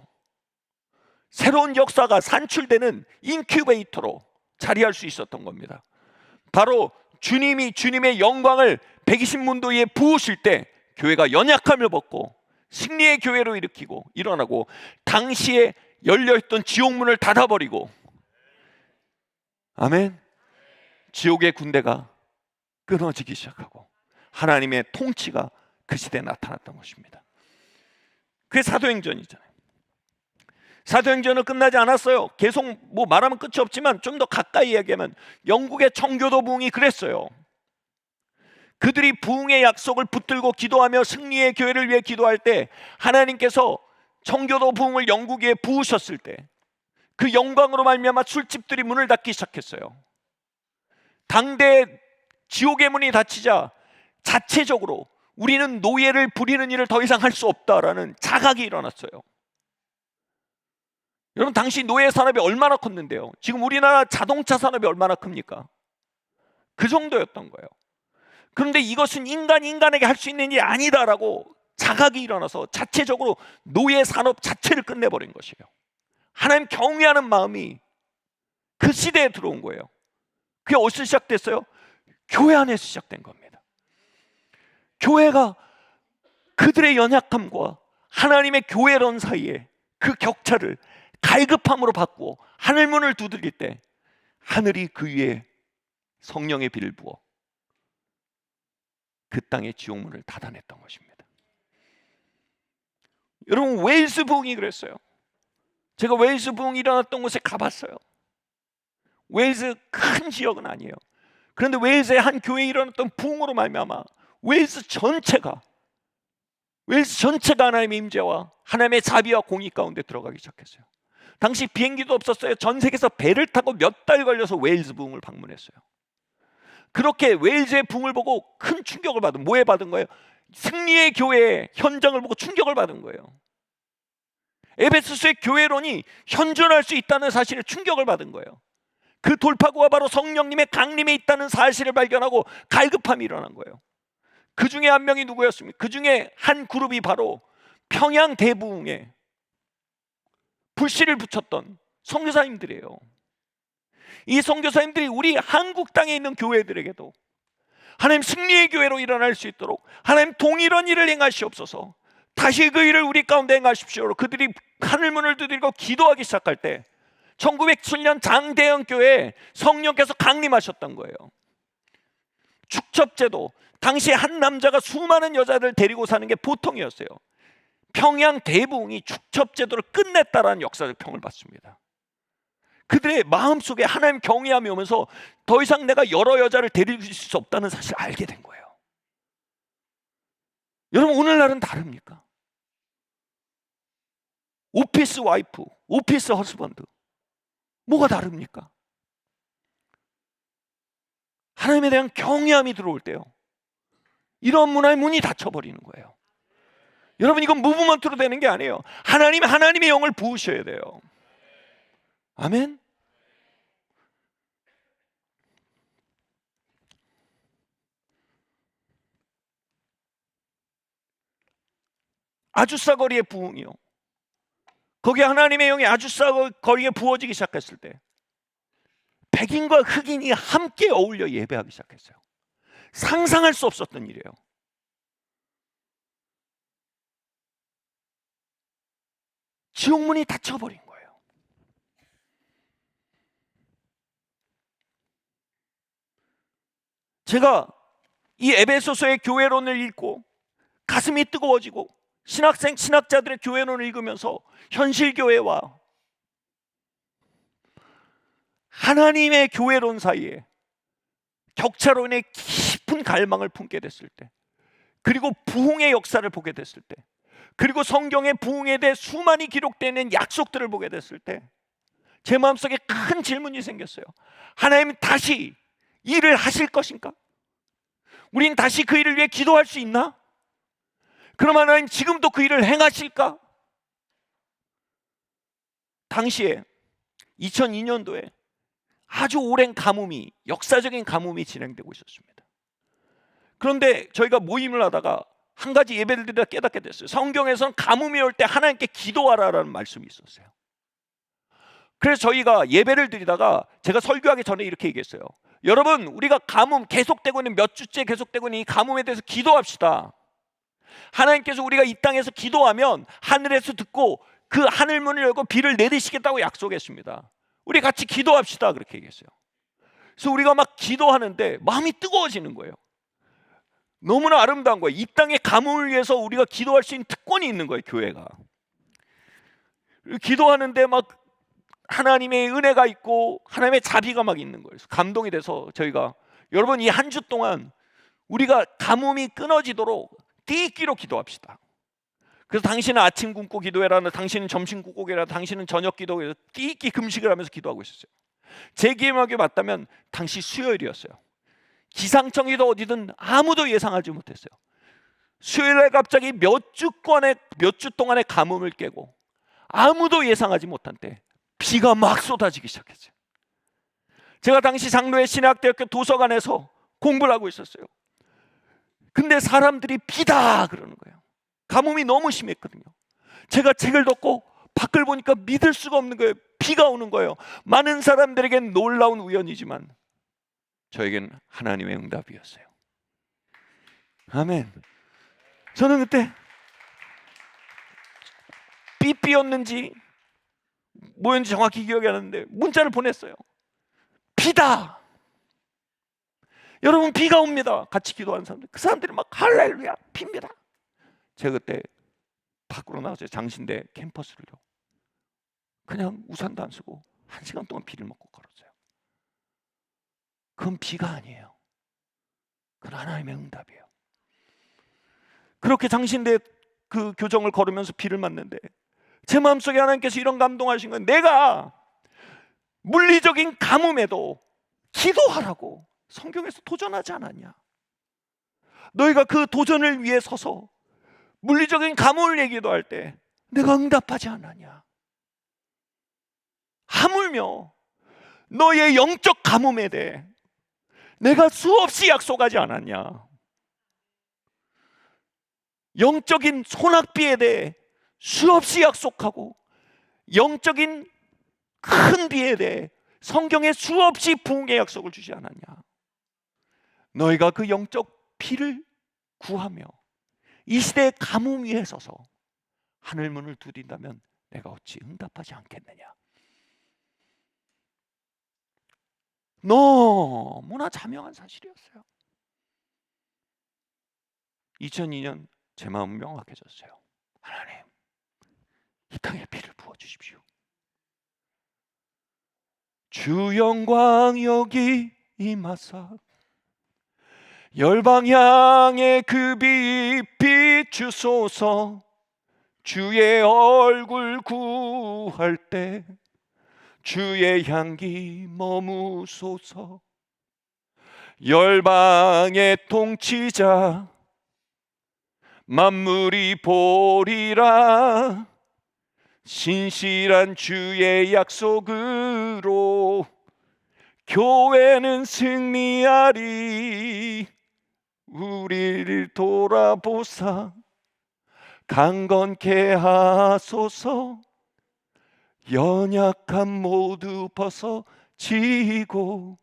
새로운 역사가 산출되는 인큐베이터로 자리할 수 있었던 겁니다. 바로 주님이 주님의 영광을 120문도에 부으실 때 교회가 연약함을 벗고 승리의 교회로 일어나고, 당시에 열려있던 지옥문을 닫아버리고, 아멘, 지옥의 군대가 끊어지기 시작하고 하나님의 통치가 그 시대에 나타났던 것입니다. 그게 사도행전이잖아요. 사도행전은 끝나지 않았어요. 계속 말하면 끝이 없지만 좀 더 가까이 이야기하면 영국의 청교도 부흥이 그랬어요. 그들이 부흥의 약속을 붙들고 기도하며 승리의 교회를 위해 기도할 때 하나님께서 청교도 부흥을 영국에 부으셨을 때 그 영광으로 말미암아 술집들이 문을 닫기 시작했어요. 당대 지옥의 문이 닫히자 자체적으로 우리는 노예를 부리는 일을 더 이상 할 수 없다라는 자각이 일어났어요. 여러분, 당시 노예 산업이 얼마나 컸는데요. 지금 우리나라 자동차 산업이 얼마나 큽니까? 그 정도였던 거예요. 그런데 이것은 인간에게 할 수 있는 일이 아니다라고 자각이 일어나서 자체적으로 노예 산업 자체를 끝내버린 것이에요. 하나님 경외하는 마음이 그 시대에 들어온 거예요. 그게 어디서 시작됐어요? 교회 안에서 시작된 겁니다. 교회가 그들의 연약함과 하나님의 교회론 사이에 그 격차를 갈급함으로 바꾸어 하늘문을 두들길 때 하늘이 그 위에 성령의 비를 부어 그 땅의 지옥문을 닫아냈던 것입니다. 여러분, 웨일스 부흥이 그랬어요. 제가 웨일스 부흥이 일어났던 곳에 가봤어요. 웨일스 큰 지역은 아니에요. 그런데 웨일스의 한 교회에 일어났던 부흥으로 말미암아 웨일스 전체가 하나님의 임재와 하나님의 자비와 공의 가운데 들어가기 시작했어요. 당시 비행기도 없었어요. 전 세계에서 배를 타고 몇 달 걸려서 웨일스 부흥을 방문했어요. 그렇게 웨일즈의 부흥을 보고 큰 충격을 뭐에 받은 거예요? 승리의 교회의 현장을 보고 충격을 받은 거예요. 에베소서의 교회론이 현존할 수 있다는 사실에 충격을 받은 거예요. 그 돌파구가 바로 성령님의 강림에 있다는 사실을 발견하고 갈급함이 일어난 거예요. 그 중에 한 명이 누구였습니까? 그 중에 한 그룹이 바로 평양 대부흥에 불씨를 붙였던 선교사님들이에요. 이 선교사님들이 우리 한국 땅에 있는 교회들에게도 하나님 승리의 교회로 일어날 수 있도록 하나님 동일한 일을 행하시옵소서, 다시 그 일을 우리 가운데 행하십시오. 그들이 하늘문을 두드리고 기도하기 시작할 때 1907년 장대영 교회에 성령께서 강림하셨던 거예요. 축첩제도, 당시에 한 남자가 수많은 여자를 데리고 사는 게 보통이었어요. 평양 대부흥이 축첩제도를 끝냈다라는 역사적 평을 받습니다. 그들의 마음속에 하나님 경외함이 오면서 더 이상 내가 여러 여자를 데리고 있을 수 없다는 사실을 알게 된 거예요. 여러분, 오늘날은 다릅니까? 오피스 와이프, 오피스 허스밴드, 뭐가 다릅니까? 하나님에 대한 경외함이 들어올 때요, 이런 문화의 문이 닫혀버리는 거예요. 여러분, 이건 무브먼트로 되는 게 아니에요. 하나님의 영을 부으셔야 돼요. 아멘. 아주사 거리의 부흥이요, 거기에 하나님의 영이 아주사 거리에 부어지기 시작했을 때 백인과 흑인이 함께 어울려 예배하기 시작했어요. 상상할 수 없었던 일이에요. 지옥문이 닫혀버린 거예요. 제가 이 에베소서의 교회론을 읽고 가슴이 뜨거워지고 신학자들의 교회론을 읽으면서 현실교회와 하나님의 교회론 사이에 격차로 인해 깊은 갈망을 품게 됐을 때, 그리고 부흥의 역사를 보게 됐을 때, 그리고 성경의 부흥에 대해 수많이 기록되는 약속들을 보게 됐을 때 제 마음속에 큰 질문이 생겼어요. 하나님 다시 일을 하실 것인가? 우린 다시 그 일을 위해 기도할 수 있나? 그럼 하나님 지금도 그 일을 행하실까? 당시에 2002년도에 아주 오랜 가뭄이, 역사적인 가뭄이 진행되고 있었습니다. 그런데 저희가 모임을 하다가 한 가지 예배를 드리다 깨닫게 됐어요. 성경에서는 가뭄이 올 때 하나님께 기도하라라는 말씀이 있었어요. 그래서 저희가 예배를 드리다가 제가 설교하기 전에 이렇게 얘기했어요. 여러분, 우리가 가뭄 계속되고 있는, 몇 주째 계속되고 있는 이 가뭄에 대해서 기도합시다. 하나님께서 우리가 이 땅에서 기도하면 하늘에서 듣고 그 하늘 문을 열고 비를 내리시겠다고 약속했습니다. 우리 같이 기도합시다, 그렇게 얘기했어요. 그래서 우리가 막 기도하는데 마음이 뜨거워지는 거예요. 너무나 아름다운 거예요. 이 땅의 가뭄을 위해서 우리가 기도할 수 있는 특권이 있는 거예요, 교회가. 기도하는데 막 하나님의 은혜가 있고 하나님의 자비가 막 있는 거예요. 감동이 돼서 저희가, 여러분, 이 한 주 동안 우리가 가뭄이 끊어지도록 띠끼로 기도합시다. 그래서 당신은 아침 굶고 기도해라, 당신은 점심 굶고 기도해라, 당신은 저녁 기도해라, 띠끼 금식을 하면서 기도하고 있었어요. 제 기억에 맞다면 당시 수요일이었어요. 기상청이든 어디든 아무도 예상하지 못했어요. 수요일에 갑자기 몇 주 동안의 가뭄을 깨고 아무도 예상하지 못한 때 비가 막 쏟아지기 시작했어요. 제가 당시 장로회 신학대학교 도서관에서 공부를 하고 있었어요. 근데 사람들이 비다 그러는 거예요. 가뭄이 너무 심했거든요. 제가 책을 덮고 밖을 보니까 믿을 수가 없는 거예요. 비가 오는 거예요. 많은 사람들에겐 놀라운 우연이지만 저에겐 하나님의 응답이었어요. 아멘. 저는 그때 삐삐였는지 뭐였는지 정확히 기억이 안 나는데 문자를 보냈어요. 비다. 여러분, 비가 옵니다. 같이 기도하는 사람들, 그 사람들이 막 할렐루야, 비입니다. 제가 그때 밖으로 나가서 장신대 캠퍼스를요, 그냥 우산도 안 쓰고 1시간 동안 비를 먹고 걸었어요. 그건 비가 아니에요. 그건 하나님의 응답이에요. 그렇게 장신대 그 교정을 걸으면서 비를 맞는데 제 마음속에 하나님께서 이런 감동하신 건, 내가 물리적인 가뭄에도 기도하라고 성경에서 도전하지 않았냐? 너희가 그 도전을 위해 서서 물리적인 가뭄을 얘기도 할 때 내가 응답하지 않았냐? 하물며 너의 영적 가뭄에 대해 내가 수없이 약속하지 않았냐? 영적인 소낙비에 대해 수없이 약속하고 영적인 큰 비에 대해 성경에 수없이 부흥의 약속을 주지 않았냐? 너희가 그 영적 비를 구하며 이 시대의 가뭄 위에 서서 하늘 문을 두드린다면 내가 어찌 응답하지 않겠느냐? 너무나 자명한 사실이었어요. 2002년 제 마음은 명확해졌어요. 하나님, 이 땅에 비를 부어주십시오. 주 영광 여기 임하사 열방향에 그 빛 비추소서. 주의 얼굴 구할 때 주의 향기 머무소서. 열방의 통치자 만물이 보리라. 신실한 주의 약속으로 교회는 승리하리. 우리를 돌아보사 강건케 하소서. 연약함 모두 벗어지고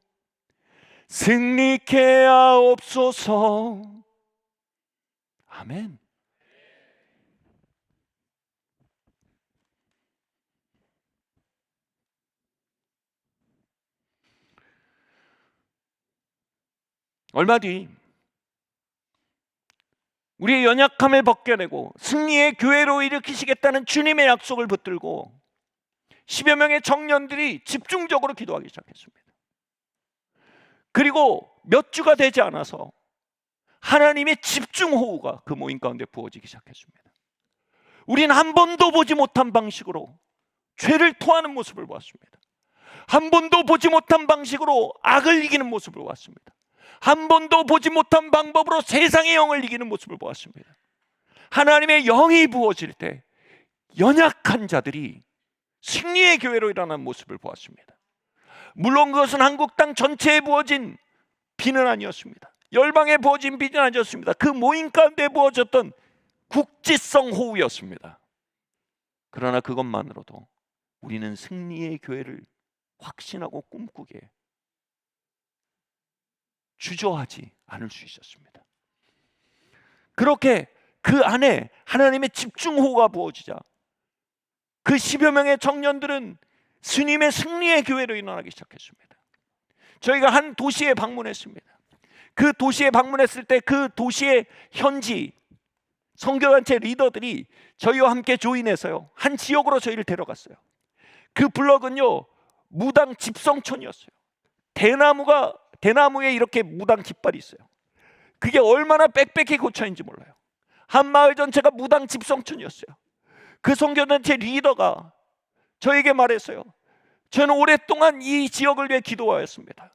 승리케 하옵소서. 아멘. 얼마 뒤 우리의 연약함을 벗겨내고 승리의 교회로 일으키시겠다는 주님의 약속을 붙들고 10여 명의 청년들이 집중적으로 기도하기 시작했습니다. 그리고 몇 주가 되지 않아서 하나님의 집중호우가 그 모임 가운데 부어지기 시작했습니다. 우리는 한 번도 보지 못한 방식으로 죄를 토하는 모습을 보았습니다. 한 번도 보지 못한 방식으로 악을 이기는 모습을 보았습니다. 한 번도 보지 못한 방법으로 세상의 영을 이기는 모습을 보았습니다. 하나님의 영이 부어질 때 연약한 자들이 승리의 교회로 일어난 모습을 보았습니다. 물론 그것은 한국 땅 전체에 부어진 비는 아니었습니다. 열방에 부어진 비는 아니었습니다. 그 모임 가운데 부어졌던 국지성 호우였습니다. 그러나 그것만으로도 우리는 승리의 교회를 확신하고 꿈꾸게 주저하지 않을 수 있었습니다. 그렇게 그 안에 하나님의 집중호우가 부어지자 그 10여 명의 청년들은 스님의 승리의 교회로 일어나기 시작했습니다. 저희가 한 도시에 방문했습니다. 그 도시에 방문했을 때 그 도시의 현지 선교단체 리더들이 저희와 함께 조인해서요, 한 지역으로 저희를 데려갔어요. 그 블럭은요, 무당 집성촌이었어요. 대나무에 이렇게 무당 깃발이 있어요. 그게 얼마나 빽빽히 고쳐있는지 몰라요. 한 마을 전체가 무당 집성촌이었어요. 그 선교단체 리더가 저에게 말했어요. 저는 오랫동안 이 지역을 위해 기도하였습니다.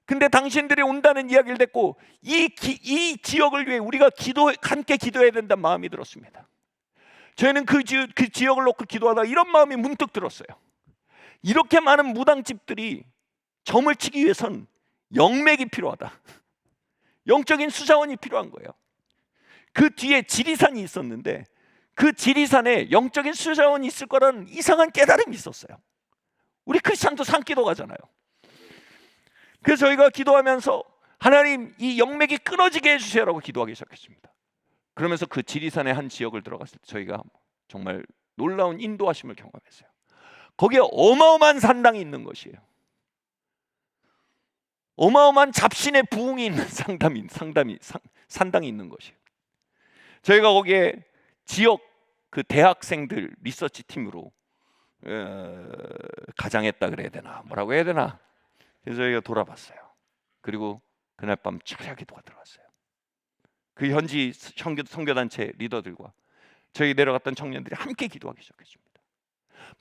근데 당신들이 온다는 이야기를 듣고 이 지역을 위해 우리가 함께 기도해야 된다는 마음이 들었습니다. 저희는 그 지역을 놓고 기도하다가 이런 마음이 문득 들었어요. 이렇게 많은 무당집들이 점을 치기 위해선 영맥이 필요하다. 영적인 수자원이 필요한 거예요. 그 뒤에 지리산이 있었는데 그 지리산에 영적인 수자원이 있을 거라는 이상한 깨달음이 있었어요. 우리 크리스찬도 산기도 가잖아요. 그래서 저희가 기도하면서 하나님 이 영맥이 끊어지게 해주세요라고 기도하기 시작했습니다. 그러면서 그 지리산의 한 지역을 들어갔을 때 저희가 정말 놀라운 인도하심을 경험했어요. 거기에 어마어마한 산당이 있는 것이에요. 어마어마한 잡신의 부흥이 있는 산당이 있는 것이에요. 저희가 거기에 지역 그 대학생들 리서치 팀으로 가장했다 그래야 되나 뭐라고 해야 되나, 그래서 저희가 돌아봤어요. 그리고 그날 밤 철야 기도가 들어갔어요. 그 현지 선교단체 리더들과 저희 내려갔던 청년들이 함께 기도하기 시작했습니다.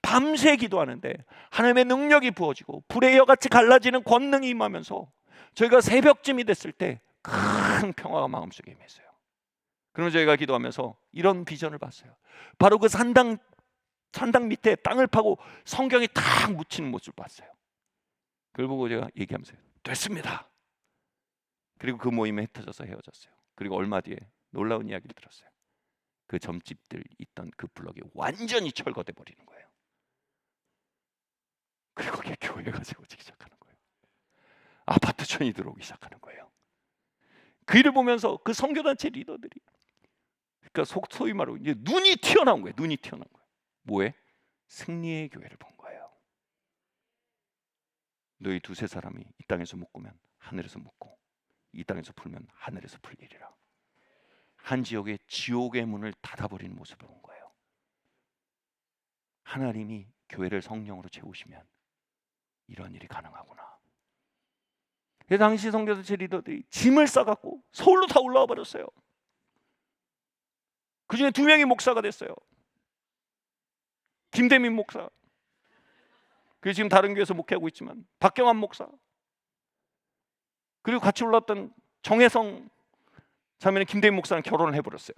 밤새 기도하는데 하나님의 능력이 부어지고 불의 여같이 갈라지는 권능이 임하면서 저희가 새벽쯤이 됐을 때 큰 평화가 마음속에 임했어요. 그러면 저희가 기도하면서 이런 비전을 봤어요. 바로 그 산당 밑에 땅을 파고 성경이 탁 묻히는 모습을 봤어요. 그걸 보고 제가 얘기하면서 됐습니다. 그리고 그 모임에 흩어져서 헤어졌어요. 그리고 얼마 뒤에 놀라운 이야기를 들었어요. 그 점집들 있던 그 블럭이 완전히 철거돼 버리는 거예요. 그리고 거기에 교회가 세워지기 시작하는 거예요. 아파트촌이 들어오기 시작하는 거예요. 그 일을 보면서 그 선교단체 리더들이, 그러니까 소위 말하고 이제 눈이 튀어나온 거예요. 눈이 튀어나온 거예요. 뭐에? 승리의 교회를 본 거예요. 너희 두세 사람이 이 땅에서 묶으면 하늘에서 묶고 이 땅에서 풀면 하늘에서 풀리리라. 한 지역의 지옥의 문을 닫아버리는 모습을 본 거예요. 하나님이 교회를 성령으로 채우시면 이런 일이 가능하구나. 그 당시 선교단체 리더들이 짐을 싸갖고 서울로 다 올라와 버렸어요. 그 중에 2명이 목사가 됐어요. 김대민 목사, 그 지금 다른 교회에서 목회하고 있지만 박경환 목사, 그리고 같이 올랐던 정혜성 자매는 김대민 목사랑 결혼을 해버렸어요.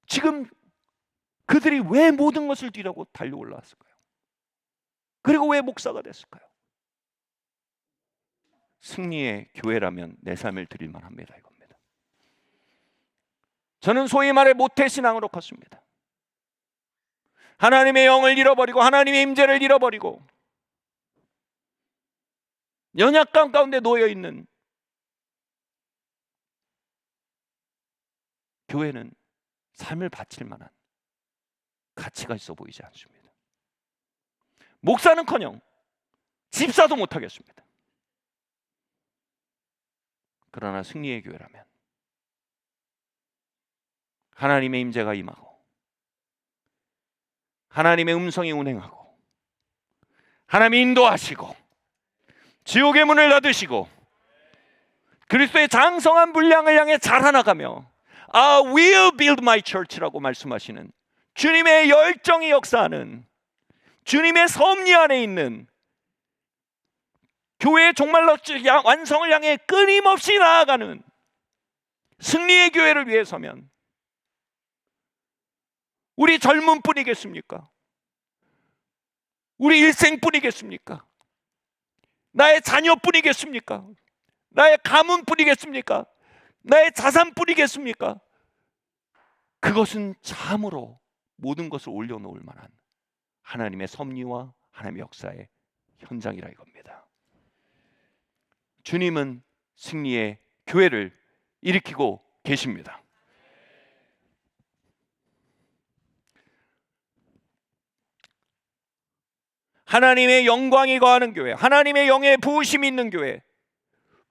지금 그들이 왜 모든 것을 뒤라고 달려 올라왔을까요? 그리고 왜 목사가 됐을까요? 승리의 교회라면 내 삶을 드릴 만합니다. 이겁니다. 저는 소위 말해 모태신앙으로 컸습니다. 하나님의 영을 잃어버리고 하나님의 임재를 잃어버리고 연약감 가운데 놓여있는 교회는 삶을 바칠 만한 가치가 있어 보이지 않습니다. 목사는커녕 집사도 못하겠습니다. 그러나 승리의 교회라면 하나님의 임재가 임하고 하나님의 음성이 운행하고 하나님이 인도하시고 지옥의 문을 닫으시고 그리스도의 장성한 분량을 향해 자라나가며 I will build my church라고 말씀하시는 주님의 열정이 역사하는 주님의 섭리 안에 있는 교회의 종말로 완성을 향해 끊임없이 나아가는 승리의 교회를 위해서면 우리 젊은 뿐이겠습니까? 우리 일생뿐이겠습니까? 나의 자녀뿐이겠습니까? 나의 가문뿐이겠습니까? 나의 자산뿐이겠습니까? 그것은 참으로 모든 것을 올려놓을 만한 하나님의 섭리와 하나님의 역사의 현장이라 이겁니다. 주님은 승리의 교회를 일으키고 계십니다. 하나님의 영광이 거하는 교회, 하나님의 영의 부으심이 있는 교회,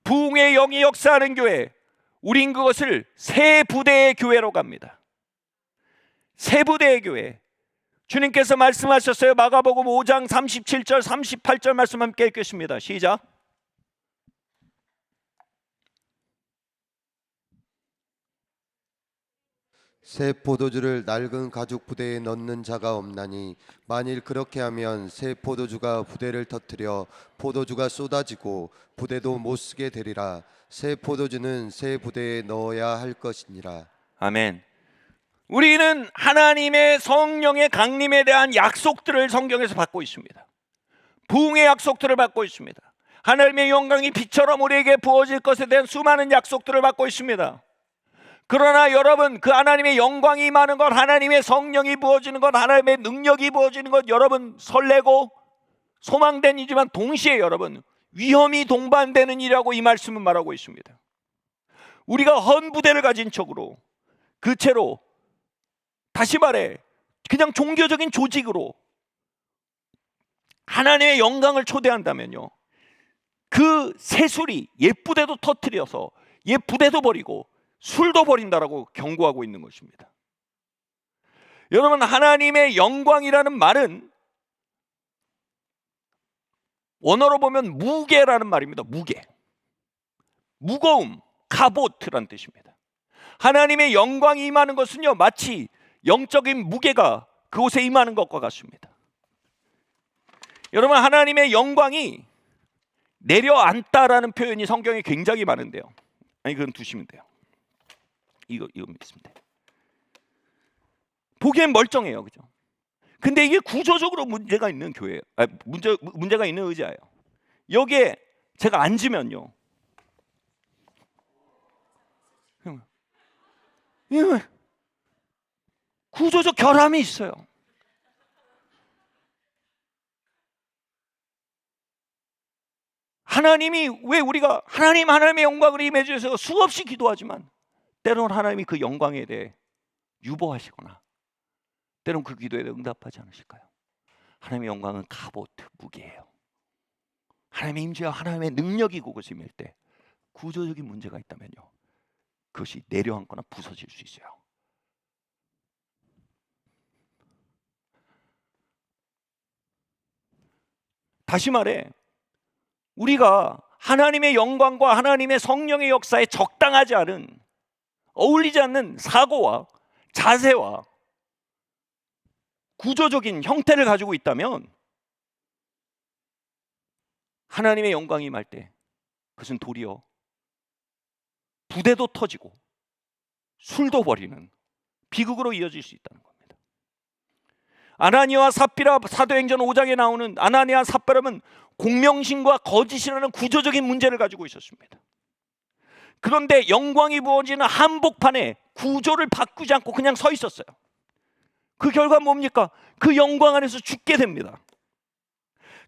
부흥의 영이 역사하는 교회, 우린 그것을 새 부대의 교회로 갑니다. 새 부대의 교회. 주님께서 말씀하셨어요. 마가복음 5장 37절 38절 말씀 함께 읽겠습니다. 시작. 새 포도주를 낡은 가죽 부대에 넣는 자가 없나니 만일 그렇게 하면 새 포도주가 부대를 터뜨려 포도주가 쏟아지고 부대도 못 쓰게 되리라. 새 포도주는 새 부대에 넣어야 할 것이니라. 아멘. 우리는 하나님의 성령의 강림에 대한 약속들을 성경에서 받고 있습니다. 부흥의 약속들을 받고 있습니다. 하나님의 영광이 빛처럼 우리에게 부어질 것에 대한 수많은 약속들을 받고 있습니다. 그러나 여러분, 그 하나님의 영광이 임하는 것, 하나님의 성령이 부어지는 것, 하나님의 능력이 부어지는 것, 여러분 설레고 소망된 이지만 동시에 여러분 위험이 동반되는 일이라고 이 말씀은 말하고 있습니다. 우리가 헌부대를 가진 척으로 그 채로, 다시 말해 그냥 종교적인 조직으로 하나님의 영광을 초대한다면요, 그 새술이 옛 부대도 터뜨려서 옛 부대도 버리고 술도 버린다라고 경고하고 있는 것입니다. 여러분, 하나님의 영광이라는 말은 원어로 보면 무게라는 말입니다. 무게, 무거움, 카보트라는 뜻입니다. 하나님의 영광이 임하는 것은요, 마치 영적인 무게가 그곳에 임하는 것과 같습니다. 여러분, 하나님의 영광이 내려앉다라는 표현이 성경에 굉장히 많은데요, 아니 그건 두시면 돼요. 이거 믿습니다. 보기엔 멀쩡해요, 그죠? 근데 이게 구조적으로 문제가 있는 교회예요. 문제가 있는 의자예요. 여기에 제가 앉으면요, 구조적 결함이 있어요. 하나님이 왜 우리가 하나님의 영광을 임해 주셔서 수없이 기도하지만 때로는 하나님이 그 영광에 대해 유보하시거나 때로는 그 기도에 대해 응답하지 않으실까요? 하나님의 영광은 카보트, 무게예요. 하나님의 임재와 하나님의 능력이 그곳에 임할 때 구조적인 문제가 있다면요, 그것이 내려앉거나 부서질 수 있어요. 다시 말해, 우리가 하나님의 영광과 하나님의 성령의 역사에 적당하지 않은, 어울리지 않는 사고와 자세와 구조적인 형태를 가지고 있다면 하나님의 영광이 임할 때 그것은 도리어 부대도 터지고 술도 버리는 비극으로 이어질 수 있다는 겁니다. 아나니아와 삽비라, 사도행전 5장에 나오는 아나니아 삽비라는 공명신과 거짓이라는 구조적인 문제를 가지고 있었습니다. 그런데 영광이 부어지는 한복판에 구조를 바꾸지 않고 그냥 서 있었어요. 그 결과 뭡니까? 그 영광 안에서 죽게 됩니다.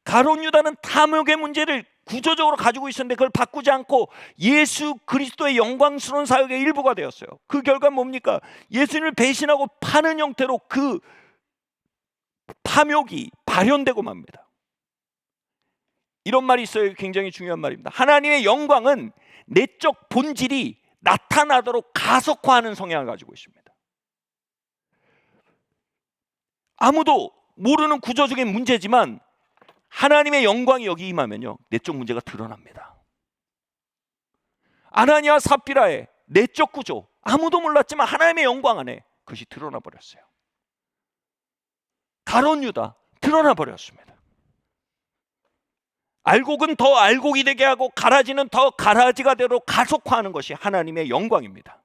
가룟 유다는 탐욕의 문제를 구조적으로 가지고 있었는데 그걸 바꾸지 않고 예수 그리스도의 영광스러운 사역의 일부가 되었어요. 그 결과 뭡니까? 예수님을 배신하고 파는 형태로 그 탐욕이 발현되고 맙니다. 이런 말이 있어요. 굉장히 중요한 말입니다. 하나님의 영광은 내적 본질이 나타나도록 가속화하는 성향을 가지고 있습니다. 아무도 모르는 구조적인 문제지만 하나님의 영광이 여기 임하면요, 내적 문제가 드러납니다. 아나니아 삽비라의 내적 구조, 아무도 몰랐지만 하나님의 영광 안에 그것이 드러나 버렸어요. 가룟 유다 드러나 버렸습니다. 알곡은 더 알곡이 되게 하고 가라지는 더 가라지가 되도록 가속화하는 것이 하나님의 영광입니다.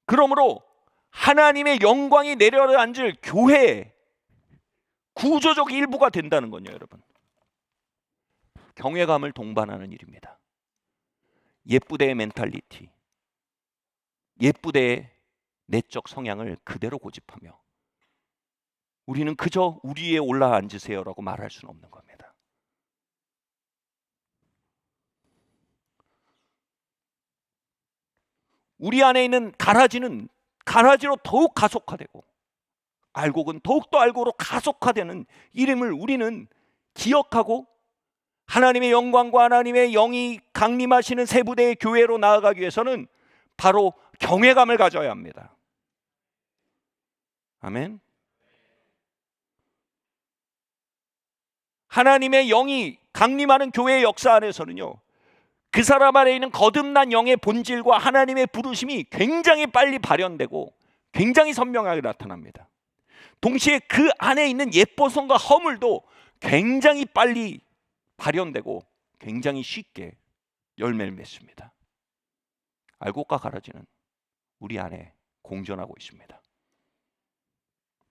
그러므로 하나님의 영광이 내려앉을 교회의 구조적 일부가 된다는 거죠, 여러분. 경외감을 동반하는 일입니다. 옛부대의 멘탈리티, 옛부대의 내적 성향을 그대로 고집하며 우리는 그저 우리 위에 올라 앉으세요라고 말할 수는 없는 겁니다. 우리 안에 있는 가라지로 더욱 가속화되고 알곡은 더욱더 알곡으로 가속화되는 이름을 우리는 기억하고 하나님의 영광과 하나님의 영이 강림하시는 새 부대의 교회로 나아가기 위해서는 바로 경외감을 가져야 합니다. 아멘. 하나님의 영이 강림하는 교회의 역사 안에서는요, 그 사람 안에 있는 거듭난 영의 본질과 하나님의 부르심이 굉장히 빨리 발현되고 굉장히 선명하게 나타납니다. 동시에 그 안에 있는 예뻐성과 허물도 굉장히 빨리 발현되고 굉장히 쉽게 열매를 맺습니다. 알곡과 가라지는 우리 안에 공존하고 있습니다.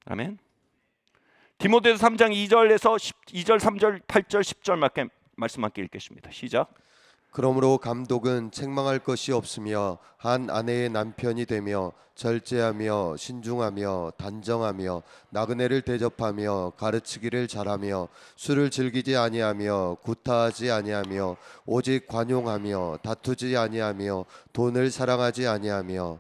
아멘. 디모데서 3장 2절에서 2절, 3절, 8절, 10절 말씀 함께 읽겠습니다. 시작. 그러므로 감독은 책망할 것이 없으며 한 아내의 남편이 되며 절제하며 신중하며 단정하며 나그네를 대접하며 가르치기를 잘하며 술을 즐기지 아니하며 구타하지 아니하며 오직 관용하며 다투지 아니하며 돈을 사랑하지 아니하며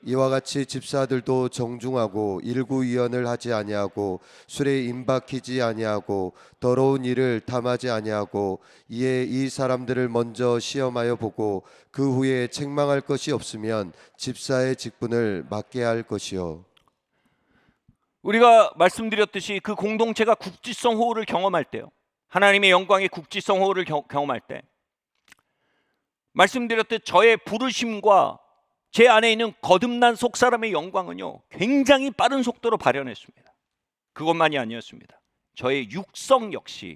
이와 같이 집사들도 정중하고 일구이연을 하지 아니하고 술에 임박히지 아니하고 더러운 일을 탐하지 아니하고 이에 이 사람들을 먼저 시험하여 보고 그 후에 책망할 것이 없으면 집사의 직분을 맡게 할 것이요. 우리가 말씀드렸듯이 그 공동체가 국지성 호흡을 경험할 때요, 하나님의 영광의 국지성 호흡을 경험할 때 말씀드렸듯 저의 부르심과 제 안에 있는 거듭난 속사람의 영광은요, 굉장히 빠른 속도로 발현했습니다. 그것만이 아니었습니다. 저의 육성 역시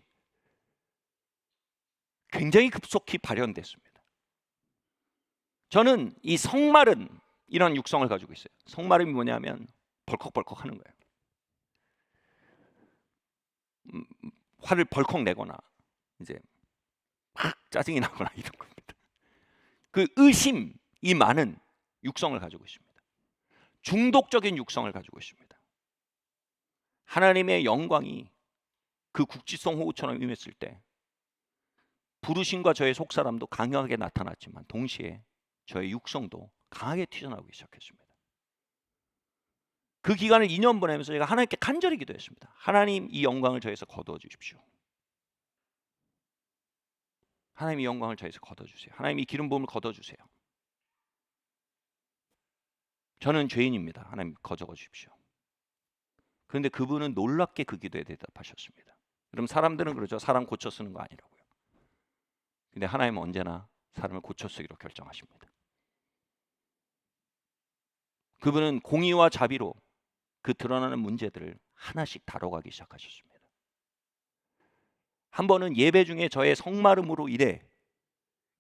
굉장히 급속히 발현됐습니다. 저는 이 성마른 이런 육성을 가지고 있어요. 성마름이 뭐냐면 벌컥벌컥 하는 거예요. 화를 벌컥 내거나 이제 막 짜증이 나거나 이런 겁니다. 그 의심이 많은 육성을 가지고 있습니다. 중독적인 육성을 가지고 있습니다. 하나님의 영광이 그 국지성 호우처럼 임했을 때 부르심과 저의 속사람도 강하게 나타났지만 동시에 저의 육성도 강하게 튀어나오기 시작했습니다. 그 기간을 2년 보내면서 제가 하나님께 간절히 기도했습니다. 하나님, 이 영광을 저에서 거두어 주십시오. 하나님, 이 영광을 저에서 거둬 주세요. 하나님, 이 기름 부음을 거둬 주세요. 저는 죄인입니다. 하나님, 거저어 주십시오. 그런데 그분은 놀랍게 그 기도에 대답하셨습니다. 그럼 사람들은 그러죠. 사람 고쳐 쓰는 거 아니라고요. 근데 하나님은 언제나 사람을 고쳐 쓰기로 결정하십니다. 그분은 공의와 자비로 그 드러나는 문제들을 하나씩 다뤄가기 시작하셨습니다. 한 번은 예배 중에 저의 성마름으로 인해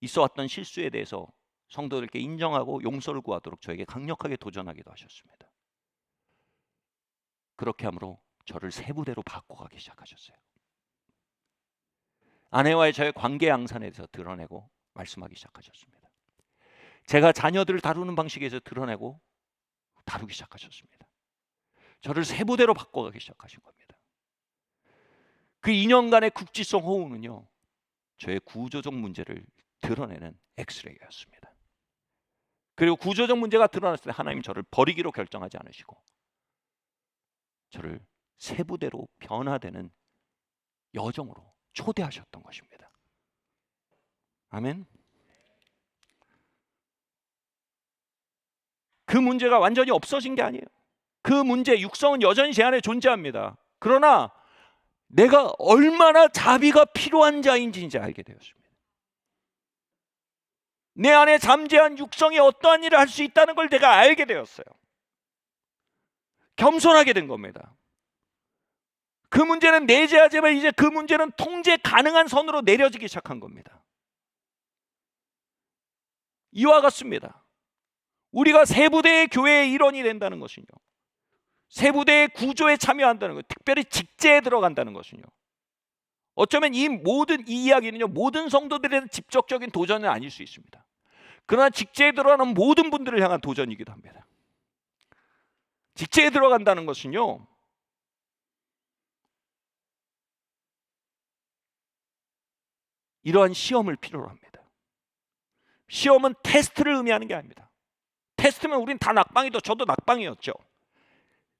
있어왔던 실수에 대해서 성도들께 인정하고 용서를 구하도록 저에게 강력하게 도전하기도 하셨습니다. 그렇게 함으로 저를 세 부대로 바꿔가기 시작하셨어요. 아내와의 저의 관계 양산에 대해서 드러내고 말씀하기 시작하셨습니다. 제가 자녀들을 다루는 방식에서 드러내고 다루기 시작하셨습니다. 저를 세 부대로 바꿔가기 시작하신 겁니다. 그 2년간의 국지성 호흡은요, 저의 구조적 문제를 드러내는 엑스레이였습니다. 그리고 구조적 문제가 드러났을 때 하나님 저를 버리기로 결정하지 않으시고 저를 세 부대로 변화되는 여정으로 초대하셨던 것입니다. 아멘. 그 문제가 완전히 없어진 게 아니에요. 그 문제, 육성은 여전히 제 안에 존재합니다. 그러나 내가 얼마나 자비가 필요한 자인지 이제 알게 되었습니다. 내 안에 잠재한 육성이 어떠한 일을 할 수 있다는 걸 내가 알게 되었어요. 겸손하게 된 겁니다. 그 문제는 내재하지만 이제 그 문제는 통제 가능한 선으로 내려지기 시작한 겁니다. 이와 같습니다. 우리가 세부대의 교회의 일원이 된다는 것은요, 세부대의 구조에 참여한다는 것, 특별히 직제에 들어간다는 것은요, 어쩌면 이 이야기는요, 모든 성도들에 대한 직접적인 도전은 아닐 수 있습니다. 그러나 직제에 들어가는 모든 분들을 향한 도전이기도 합니다. 직제에 들어간다는 것은요, 이러한 시험을 필요로 합니다. 시험은 테스트를 의미하는 게 아닙니다. 테스트면 우린 다 낙방이도, 저도 낙방이었죠.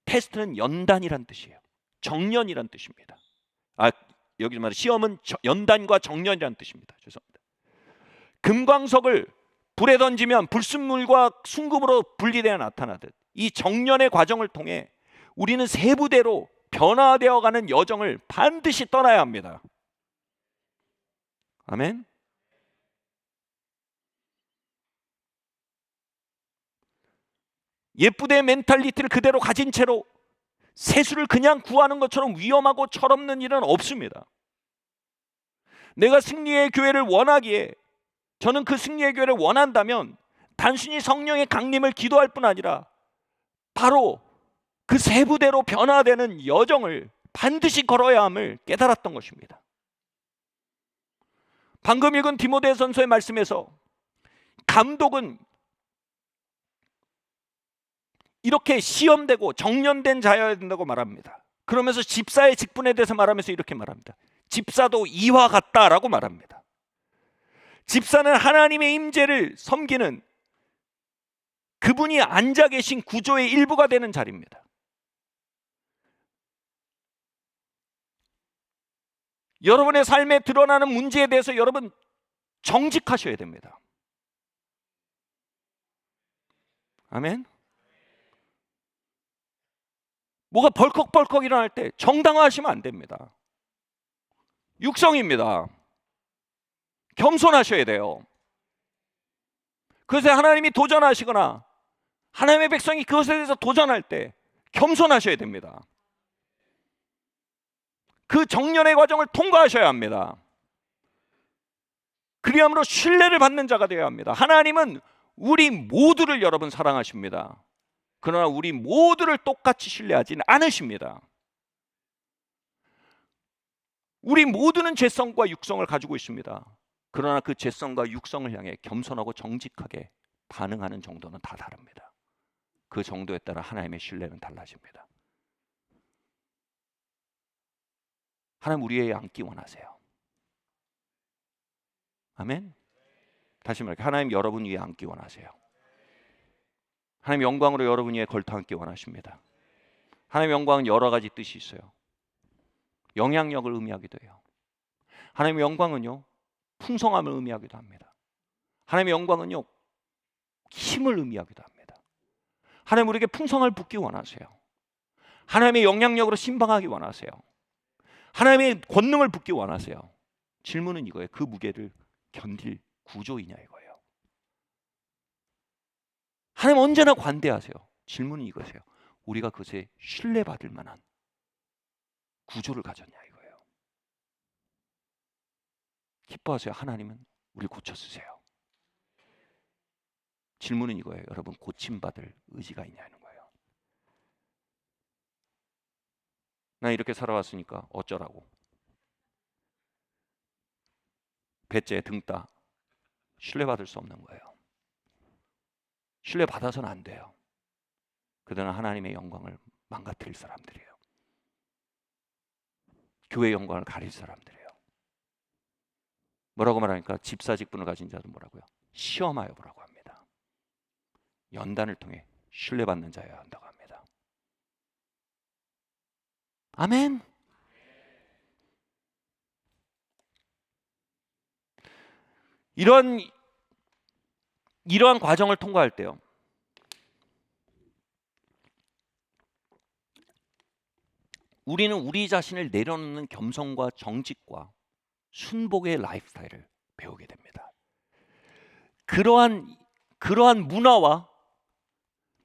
테스트는 연단이란 뜻이에요. 정년이란 뜻입니다. 여기 말해 시험은 연단과 정년이란 뜻입니다. 죄송합니다. 금광석을 불에 던지면 불순물과 순금으로 분리되어 나타나듯 이 정년의 과정을 통해 우리는 세부대로 변화되어 가는 여정을 반드시 떠나야 합니다. 아멘. 옛부대의 멘탈리티를 그대로 가진 채로 세수를 그냥 구하는 것처럼 위험하고 철없는 일은 없습니다. 내가 승리의 교회를 원하기에, 저는 그 승리의 교회를 원한다면 단순히 성령의 강림을 기도할 뿐 아니라 바로 그 세부대로 변화되는 여정을 반드시 걸어야 함을 깨달았던 것입니다. 방금 읽은 디모데전서의 말씀에서 감독은 이렇게 시험되고 정년된 자여야 된다고 말합니다. 그러면서 집사의 직분에 대해서 말하면서 이렇게 말합니다. 집사도 이와 같다라고 말합니다. 집사는 하나님의 임재를 섬기는 그분이 앉아 계신 구조의 일부가 되는 자리입니다. 여러분의 삶에 드러나는 문제에 대해서 여러분 정직하셔야 됩니다. 아멘. 뭐가 벌컥벌컥 일어날 때 정당화하시면 안 됩니다. 육성입니다. 겸손하셔야 돼요. 그래서 하나님이 도전하시거나 하나님의 백성이 그것에 대해서 도전할 때 겸손하셔야 됩니다. 그 정년의 과정을 통과하셔야 합니다. 그리함으로 신뢰를 받는 자가 되어야 합니다. 하나님은 우리 모두를 여러분 사랑하십니다. 그러나 우리 모두를 똑같이 신뢰하지는 않으십니다. 우리 모두는 죄성과 육성을 가지고 있습니다. 그러나 그 죄성과 육성을 향해 겸손하고 정직하게 반응하는 정도는 다 다릅니다. 그 정도에 따라 하나님의 신뢰는 달라집니다. 하나님 우리에게 앉기 원하세요. 아멘. 다시 말해 하나님 여러분 위에 앉기 원하세요. 하나님 영광으로 여러분 위에 걸터 앉기 원하십니다. 하나님 영광은 여러 가지 뜻이 있어요. 영향력을 의미하기도 해요. 하나님의 영광은요, 풍성함을 의미하기도 합니다. 하나님의 영광은요, 힘을 의미하기도 합니다. 하나님 우리에게 풍성함을 붓기 원하세요. 하나님의 영향력으로 신방하기 원하세요. 하나님의 권능을 붓기 원하세요. 질문은 이거예요. 그 무게를 견딜 구조이냐 이거예요. 하나님 언제나 관대하세요. 질문은 이거세요. 우리가 그것에 신뢰받을 만한 구조를 가졌냐 이거예요. 기뻐하세요. 하나님은 우리 고쳐 쓰세요. 질문은 이거예요. 여러분 고침받을 의지가 있냐는 거예요. 나 이렇게 살아왔으니까 어쩌라고. 배째 등따 신뢰받을 수 없는 거예요. 신뢰받아서는 안 돼요. 그들은 하나님의 영광을 망가뜨릴 사람들이에요. 교회의 영광을 가릴 사람들이에요. 뭐라고 말하니까 집사 직분을 가진 자도 뭐라고요? 시험하여 보라고 합니다. 연단을 통해 신뢰받는 자여야 한다고 합니다. 아멘. 이러한 과정을 통과할 때요, 우리는 우리 자신을 내려놓는 겸손과 정직과 순복의 라이프스타일을 배우게 됩니다. 그러한 문화와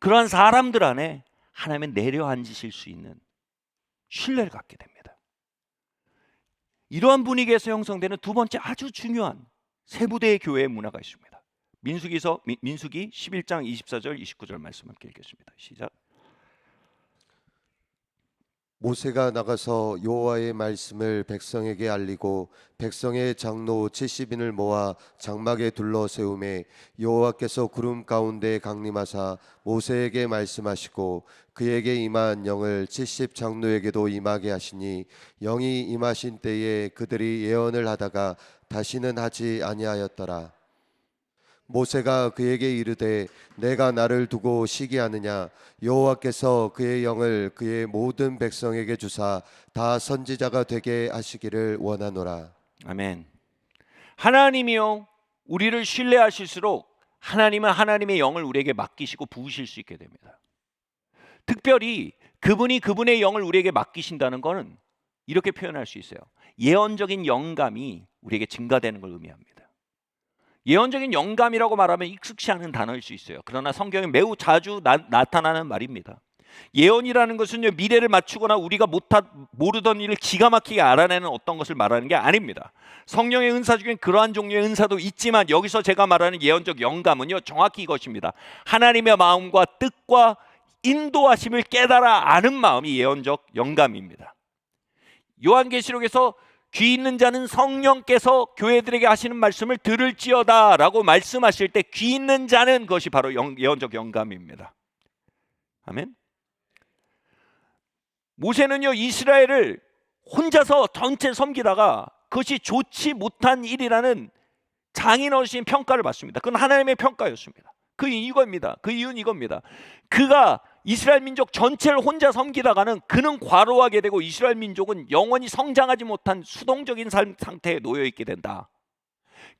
그러한 사람들 안에 하나님의 내려앉으실 수 있는 신뢰를 갖게 됩니다. 이러한 분위기에서 형성되는 두 번째 아주 중요한 세부대의 교회의 문화가 있습니다. 민수기 11장 24절 29절 말씀 함께 읽겠습니다. 시작. 모세가 나가서 여호와의 말씀을 백성에게 알리고 백성의 장로 70인을 모아 장막에 둘러 세우매 여호와께서 구름 가운데 강림하사 모세에게 말씀하시고 그에게 임한 영을 70 장로에게도 임하게 하시니 영이 임하신 때에 그들이 예언을 하다가 다시는 하지 아니하였더라. 모세가 그에게 이르되 내가 나를 두고 시기하느냐 여호와께서 그의 영을 그의 모든 백성에게 주사 다 선지자가 되게 하시기를 원하노라. 아멘. 하나님이요 우리를 신뢰하실수록 하나님은 하나님의 영을 우리에게 맡기시고 부으실 수 있게 됩니다. 특별히 그분이 그분의 영을 우리에게 맡기신다는 것은 이렇게 표현할 수 있어요. 예언적인 영감이 우리에게 증가되는 걸 의미합니다. 예언적인 영감이라고 말하면 익숙치 않은 단어일 수 있어요. 그러나 성경에 매우 자주 나타나는 말입니다. 예언이라는 것은요, 미래를 맞추거나 우리가 모르던 일을 기가 막히게 알아내는 어떤 것을 말하는 게 아닙니다. 성령의 은사 중엔 그러한 종류의 은사도 있지만 여기서 제가 말하는 예언적 영감은요, 정확히 이것입니다. 하나님의 마음과 뜻과 인도하심을 깨달아 아는 마음이 예언적 영감입니다. 요한계시록에서 귀 있는 자는 성령께서 교회들에게 하시는 말씀을 들을지어다 라고 말씀하실 때 귀 있는 자는 그것이 바로 예언적 영감입니다. 아멘. 모세는요 이스라엘을 혼자서 전체 섬기다가 그것이 좋지 못한 일이라는 장인어르신 평가를 받습니다. 그건 하나님의 평가였습니다. 그 이유는 이겁니다. 그가 이스라엘 민족 전체를 혼자 섬기다가는 그는 과로하게 되고 이스라엘 민족은 영원히 성장하지 못한 수동적인 삶 상태에 놓여 있게 된다.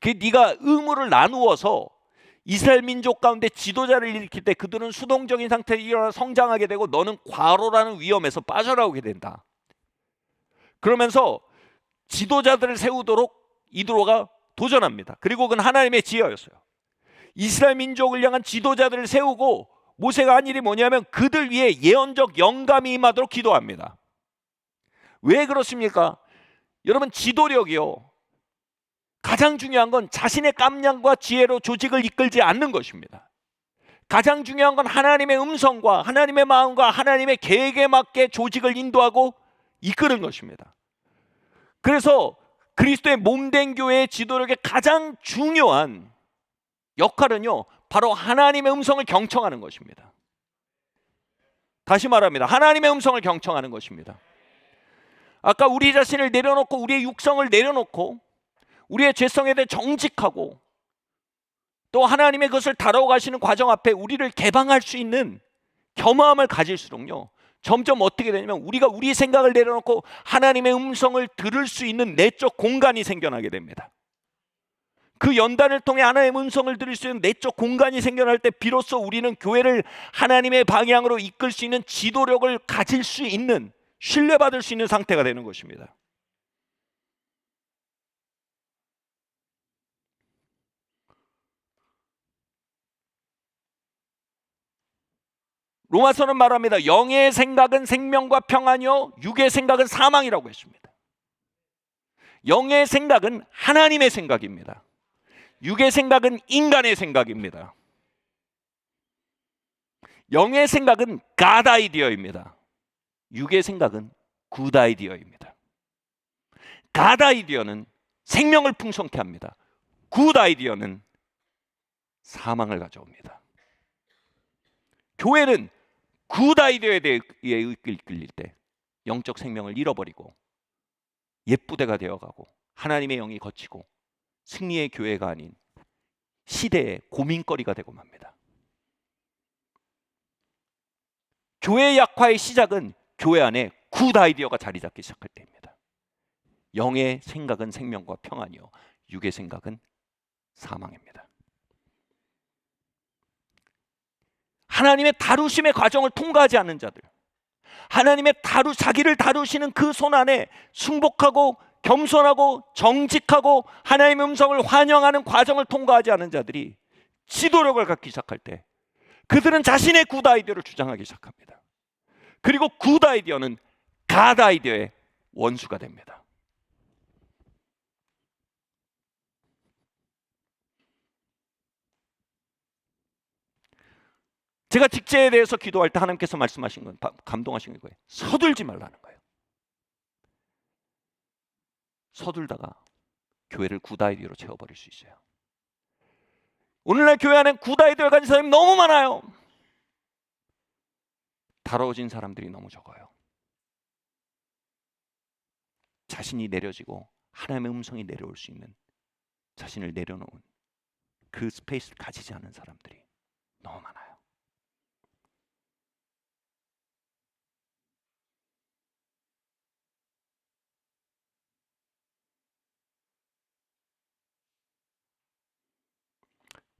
네가 의무를 나누어서 이스라엘 민족 가운데 지도자를 일으킬 때 그들은 수동적인 상태에 일어나 성장하게 되고 너는 과로라는 위험에서 빠져나오게 된다. 그러면서 지도자들을 세우도록 이드로가 도전합니다. 그리고 그건 하나님의 지혜였어요. 이스라엘 민족을 향한 지도자들을 세우고 모세가 한 일이 뭐냐면 그들 위해 예언적 영감이 임하도록 기도합니다. 왜 그렇습니까? 여러분, 지도력이요, 가장 중요한 건 자신의 깜냥과 지혜로 조직을 이끌지 않는 것입니다. 가장 중요한 건 하나님의 음성과 하나님의 마음과 하나님의 계획에 맞게 조직을 인도하고 이끄는 것입니다. 그래서 그리스도의 몸된 교회의 지도력의 가장 중요한 역할은요, 바로 하나님의 음성을 경청하는 것입니다. 다시 말합니다. 하나님의 음성을 경청하는 것입니다. 아까 우리 자신을 내려놓고 우리의 육성을 내려놓고 우리의 죄성에 대해 정직하고 또 하나님의 것을 다뤄가시는 과정 앞에 우리를 개방할 수 있는 겸허함을 가질수록요, 점점 어떻게 되냐면 우리가 우리 생각을 내려놓고 하나님의 음성을 들을 수 있는 내적 공간이 생겨나게 됩니다. 그 연단을 통해 하나님의 음성을 들을 수 있는 내적 공간이 생겨날 때 비로소 우리는 교회를 하나님의 방향으로 이끌 수 있는 지도력을 가질 수 있는, 신뢰받을 수 있는 상태가 되는 것입니다. 로마서는 말합니다. 영의 생각은 생명과 평안이요 육의 생각은 사망이라고 했습니다. 영의 생각은 하나님의 생각입니다. 육의 생각은 인간의 생각입니다. 영의 생각은 God 아이디어입니다. 육의 생각은 굿 아이디어입니다. God 아이디어는 생명을 풍성케 합니다. 굿 아이디어는 사망을 가져옵니다. 교회는 굿 아이디어에 대해 이끌릴 때 영적 생명을 잃어버리고 옛부대가 되어가고 하나님의 영이 거치고 승리의 교회가 아닌 시대의 고민거리가 되고 맙니다. 교회의 약화의 시작은 교회 안에 굿 아이디어가 자리 잡기 시작할 때입니다. 영의 생각은 생명과 평안이요 육의 생각은 사망입니다. 하나님의 다루심의 과정을 통과하지 않는 자들, 하나님의 자기를 다루시는 그 손 안에 순복하고 겸손하고 정직하고 하나님의 음성을 환영하는 과정을 통과하지 않은 자들이 지도력을 갖기 시작할 때 그들은 자신의 굿 아이디어를 주장하기 시작합니다. 그리고 굿 아이디어는 갓 아이디어의 원수가 됩니다. 제가 직제에 대해서 기도할 때 하나님께서 말씀하신 건, 감동하신 거예요. 서둘지 말라는 거예요. 서둘다가 교회를 굿아이디어로 채워버릴 수 있어요. 오늘날 교회 안에 굿아이디어를 가진 사람이 너무 많아요. 다뤄진 사람들이 너무 적어요. 자신이 내려지고 하나님의 음성이 내려올 수 있는, 자신을 내려놓은 그 스페이스를 가지지 않은 사람들이 너무 많아요.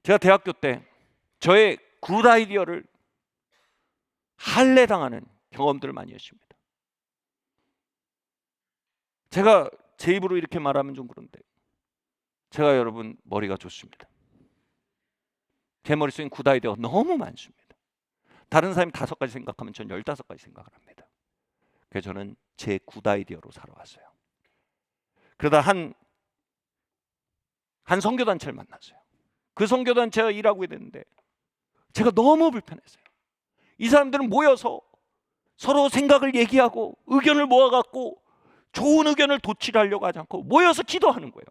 제가 대학교 때 저의 굿아이디어를 할례당하는 경험들을 많이 했습니다. 제가 제 입으로 이렇게 말하면 좀 그런데, 제가 여러분 머리가 좋습니다. 제 머릿속엔 굿아이디어가 너무 많습니다. 다른 사람이 5가지 생각하면 전 15가지 생각을 합니다. 그래서 저는 제 굿아이디어로 살아왔어요. 그러다 한 선교단체를 만났어요. 그 선교단체가 일하고 있는데 제가 너무 불편했어요. 이 사람들은 모여서 서로 생각을 얘기하고 의견을 모아갖고 좋은 의견을 도출하려고 하지 않고 모여서 기도하는 거예요.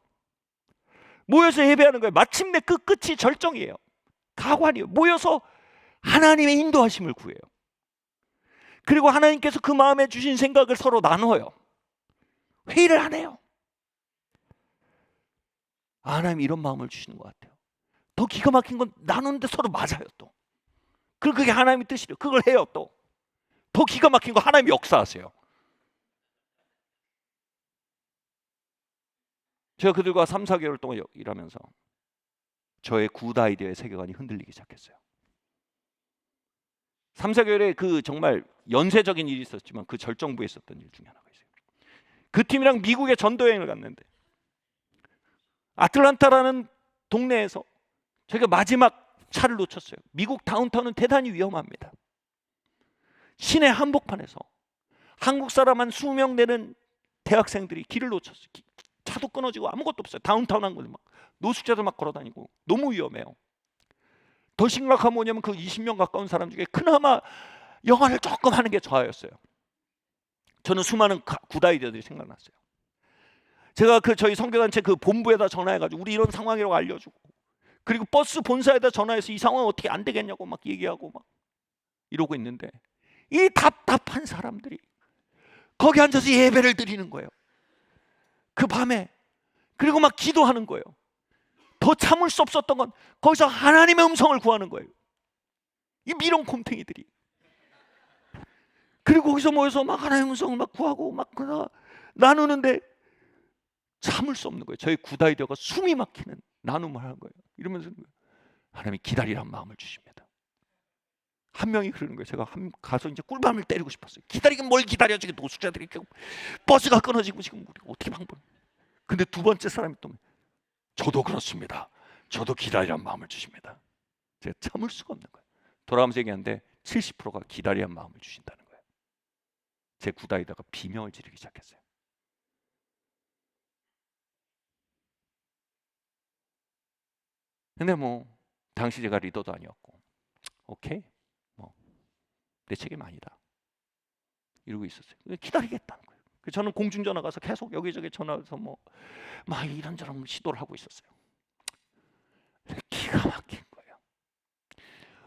모여서 예배하는 거예요. 마침내 끝이 절정이에요. 가관이에요. 모여서 하나님의 인도하심을 구해요. 그리고 하나님께서 그 마음에 주신 생각을 서로 나눠요. 회의를 안 해요. 하나님 이런 마음을 주시는 것 같아요. 더 기가 막힌 건 나누는데 서로 맞아요 또. 그리고 그게 하나님의 뜻이래요. 그걸 해요 또. 더 기가 막힌 거 하나님이 역사하세요. 제가 그들과 3, 4개월 동안 일하면서 저의 굿아이디어의 세계관이 흔들리기 시작했어요. 3, 4개월에 그 정말 연쇄적인 일이 있었지만 그 절정부에 있었던 일 중에 하나가 있어요. 그 팀이랑 미국에 전도여행을 갔는데 아틀란타라는 동네에서 저희가 마지막 차를 놓쳤어요. 미국 다운타운은 대단히 위험합니다. 시내 한복판에서 한국 사람 한 20명 되는 대학생들이 길을 놓쳤어요. 차도 끊어지고 아무것도 없어요. 다운타운 한 곳에 막 노숙자들 막 걸어다니고 너무 위험해요. 더 심각한 뭐냐면 그 20명 가까운 사람 중에 그나마 영화를 조금 하는 게 저였어요. 저는 수많은 굿아이디어들이 생각났어요. 제가 저희 선교단체 그 본부에다 전화해가지고 우리 이런 상황이라고 알려주고, 그리고 버스 본사에다 전화해서 이 상황 어떻게 안 되겠냐고 막 얘기하고 막 이러고 있는데 이 답답한 사람들이 거기 앉아서 예배를 드리는 거예요. 그 밤에. 그리고 막 기도하는 거예요. 더 참을 수 없었던 건 거기서 하나님의 음성을 구하는 거예요. 이 미련 곰탱이들이. 그리고 거기서 모여서 막 하나님의 음성을 막 구하고 막 나누는데 참을 수 없는 거예요. 저희 굿아이디어가 숨이 막히는 나눔을 하는 거예요. 이러면서 하나님이 기다리란 마음을 주십니다. 한 명이 그러는 거예요. 제가 가서 이제 꿀밤을 때리고 싶었어요. 기다리긴 뭘 기다려, 지금 노숙자들이 버스가 끊어지고 지금 우리가 어떻게 방법? 근데 두 번째 사람이 또 저도 그렇습니다. 저도 기다리란 마음을 주십니다. 제가 참을 수가 없는 거예요. 돌아가면서 얘기하는데 70%가 기다리란 마음을 주신다는 거예요. 제 굿아이디어가 비명을 지르기 시작했어요. 근데 뭐 당시 제가 리더도 아니었고 오케이 뭐 내 책임 아니다 이러고 있었어요. 기다리겠다는 거예요. 저는 공중전화 가서 계속 여기저기 전화해서 뭐 막 이런저런 시도를 하고 있었어요. 기가 막힌 거예요.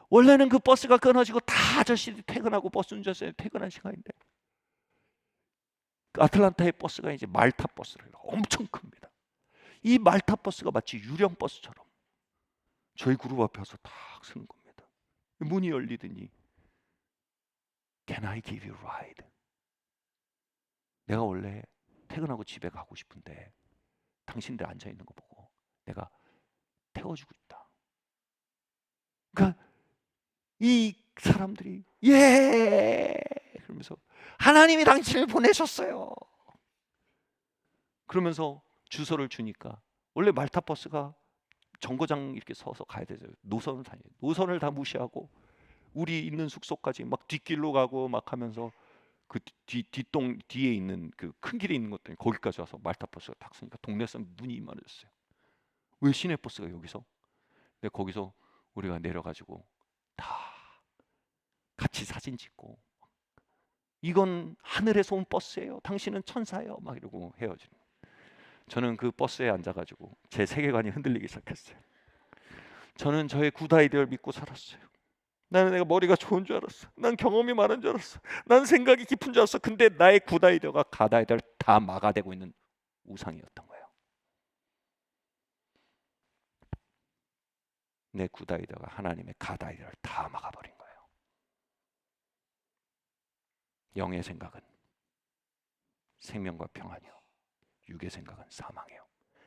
원래는 그 버스가 끊어지고 다 아저씨들이 퇴근하고 버스 운전사들이 퇴근한 시간인데 그 아틀란타의 버스가 이제 말타 버스를 엄청 큽니다. 이 말타 버스가 마치 유령 버스처럼 저희 그룹 앞에 와서 딱 서는 겁니다. 문이 열리더니 Can I give you a ride? 내가 원래 퇴근하고 집에 가고 싶은데 당신들 앉아있는 거 보고 내가 태워주고 있다. 그러니까 이 사람들이 예 그러면서 하나님이 당신을 보내셨어요. 그러면서 주소를 주니까 원래 말타 버스가 정거장 이렇게 서서 가야 되죠. 노선을 다녀요. 노선을 다 무시하고 우리 있는 숙소까지 막 뒷길로 가고 막 하면서 그 뒷동 뒤에 있는 그 큰 길에 있는 것들 거기까지 와서 말타 버스가 딱 서니까 동네 사람 눈이 이만해졌어요. 왜 시내 버스가 여기서? 근데 거기서 우리가 내려가지고 다 같이 사진 찍고, 이건 하늘에서 온 버스예요, 당신은 천사예요, 막 이러고 헤어지는. 저는 그 버스에 앉아가지고 제 세계관이 흔들리기 시작했어요. 저는 저의 굿 아이디어를 믿고 살았어요. 나는 내가 머리가 좋은 줄 알았어. 난 경험이 많은 줄 알았어. 난 생각이 깊은 줄 알았어. 근데 나의 굿 아이디어가 갓 아이디어를 다 막아대고 있는 우상이었던 거예요. 내 굿 아이디어가 하나님의 갓 아이디어를 다 막아버린 거예요. 영의 생각은 생명과 평안이요, 육의 생각은 사망이요.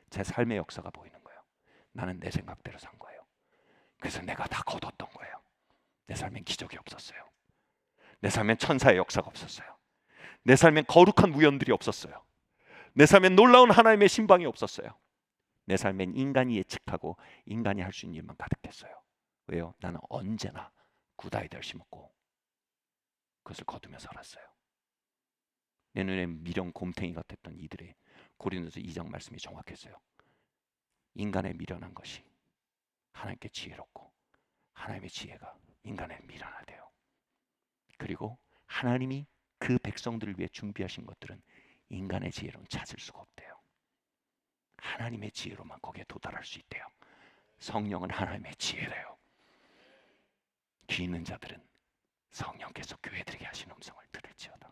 제 삶의 역사가 보이는 거예요. 나는 내 생각대로 산 거예요. 그래서 내가 다 거뒀던 거예요. 내 삶엔 기적이 없었어요. 내 삶엔 천사의 역사가 없었어요. 내 삶엔 거룩한 우연들이 없었어요. 내 삶엔 놀라운 하나님의 신방이 없었어요. 내 삶엔 인간이 예측하고 인간이 할 수 있는 일만 가득했어요. 왜요? 나는 언제나 굿 아이디어를 심었고 그것을 거두며 살았어요. 내 눈에 미련 곰탱이 같았던 이들의 고린도서 2장 말씀이 정확했어요. 인간의 미련한 것이 하나님께 지혜롭고 하나님의 지혜가 인간의 미련하대요. 그리고 하나님이 그 백성들을 위해 준비하신 것들은 인간의 지혜로는 찾을 수가 없대요. 하나님의 지혜로만 거기에 도달할 수 있대요. 성령은 하나님의 지혜래요. 귀 있는 자들은 성령께서 교회들에게 하신 음성을 들을지어다.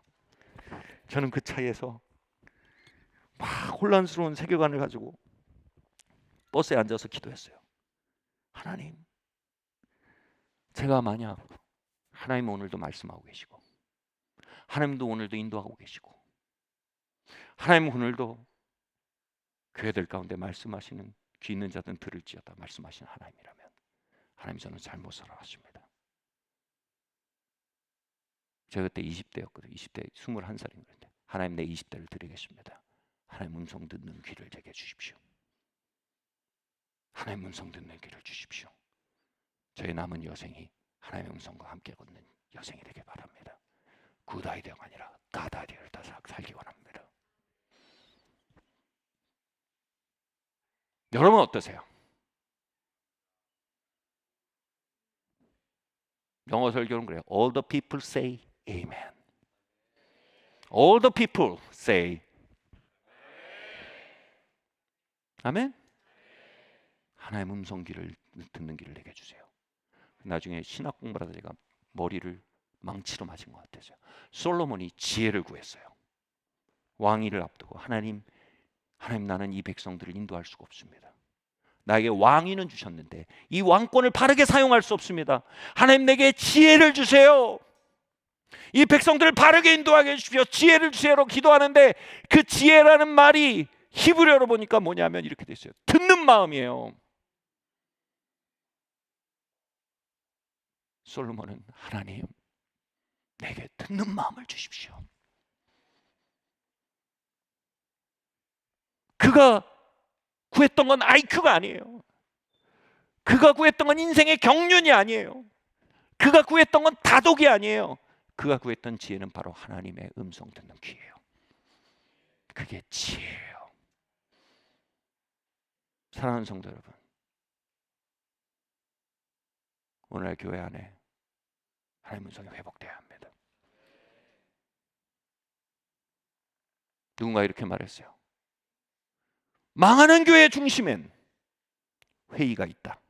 저는 그 차이에서 막 혼란스러운 세계관을 가지고 버스에 앉아서 기도했어요. 하나님, 제가 만약 하나님 오늘도 말씀하고 계시고 하나님도 오늘도 인도하고 계시고 하나님 오늘도 교회들 가운데 말씀하시는 귀 있는 자들은 들을지어다 말씀하시는 하나님이라면 하나님, 저는 잘못 살아왔습니다. 제가 그때 20대였거든요. 20대 21살인데 하나님, 내 20대를 드리겠습니다. 하나님 음성 듣는 귀를 제게 주십시오. 하나님 음성 듣는 귀를 주십시오. 저의 남은 여생이 하나님의 음성과 함께 걷는 여생이 되길 바랍니다. 굿 아이디어가 아니라 갓 아이디어를 다 살기 원합니다. 여러분 어떠세요? 영어 설교는 그래요. All the people say amen. All the people say 아멘. 하나님 음성 귀를 듣는 귀를 내게 주세요. 나중에 신학 공부를 하다 제가 머리를 망치로 맞은 것 같아서요. 솔로몬이 지혜를 구했어요. 왕위를 앞두고 하나님 나는 이 백성들을 인도할 수가 없습니다. 나에게 왕위는 주셨는데 이 왕권을 바르게 사용할 수 없습니다. 하나님, 내게 지혜를 주세요. 이 백성들을 바르게 인도하게 해주십시오. 지혜를 주세요로 기도하는데 그 지혜라는 말이 히브리어로 보니까 뭐냐면 이렇게 돼 있어요. 듣는 마음이에요. 솔로몬은 하나님, 내게 듣는 마음을 주십시오. 그가 구했던 건 IQ가 아니에요. 그가 구했던 건 인생의 경륜이 아니에요. 그가 구했던 건 다독이 아니에요. 그가 구했던 지혜는 바로 하나님의 음성 듣는 귀예요. 그게 지혜예요. 사랑하는 성도 여러분, 오늘날 교회 안에 하나님의 음성이 회복돼야 합니다. 누군가 이렇게 말했어요. 망하는 교회 중심엔 회의가 있다.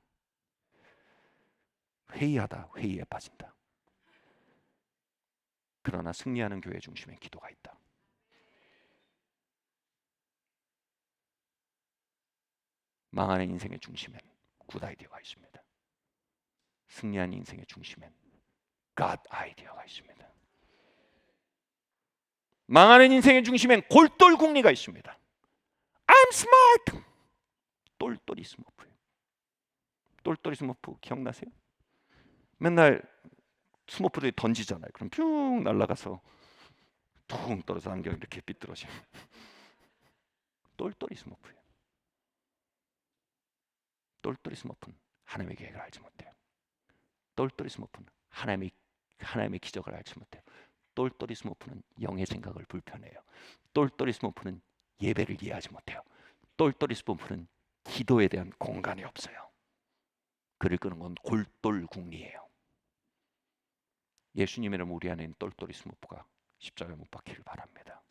회의하다 회의에 빠진다. 그러나 승리하는 교회 중심엔 기도가 있다. 망하는 인생의 중심엔 굿 아이디어가 있습니다. 승리하는 인생의 중심엔 God 아이디어가 있습니다. 망하는 인생의 중심엔 골똘 궁리가 있습니다. I'm smart. 똘똘이 스머프. 똘똘이 스머프 기억나세요? 맨날 스머프들이 던지잖아요. 그럼 뿅 날아가서 퉁 떨어져 안경 이렇게 삐뚤어지면 똘똘이 스머프예요. 똘똘이 스머프는 하나님의 계획을 알지 못해요. 똘똘이 스머프는 하나님의 기적을 알지 못해요. 똘똘이 스머프는 영의 생각을 불편해요. 똘똘이 스머프는 예배를 이해하지 못해요. 똘똘이 스머프는 기도에 대한 공간이 없어요. 그를 끄는 건 골똘궁리예요. 예수님의 이름 우리 안에 있는 똘똘이 스머프가 십자가에 못 박히를 바랍니다.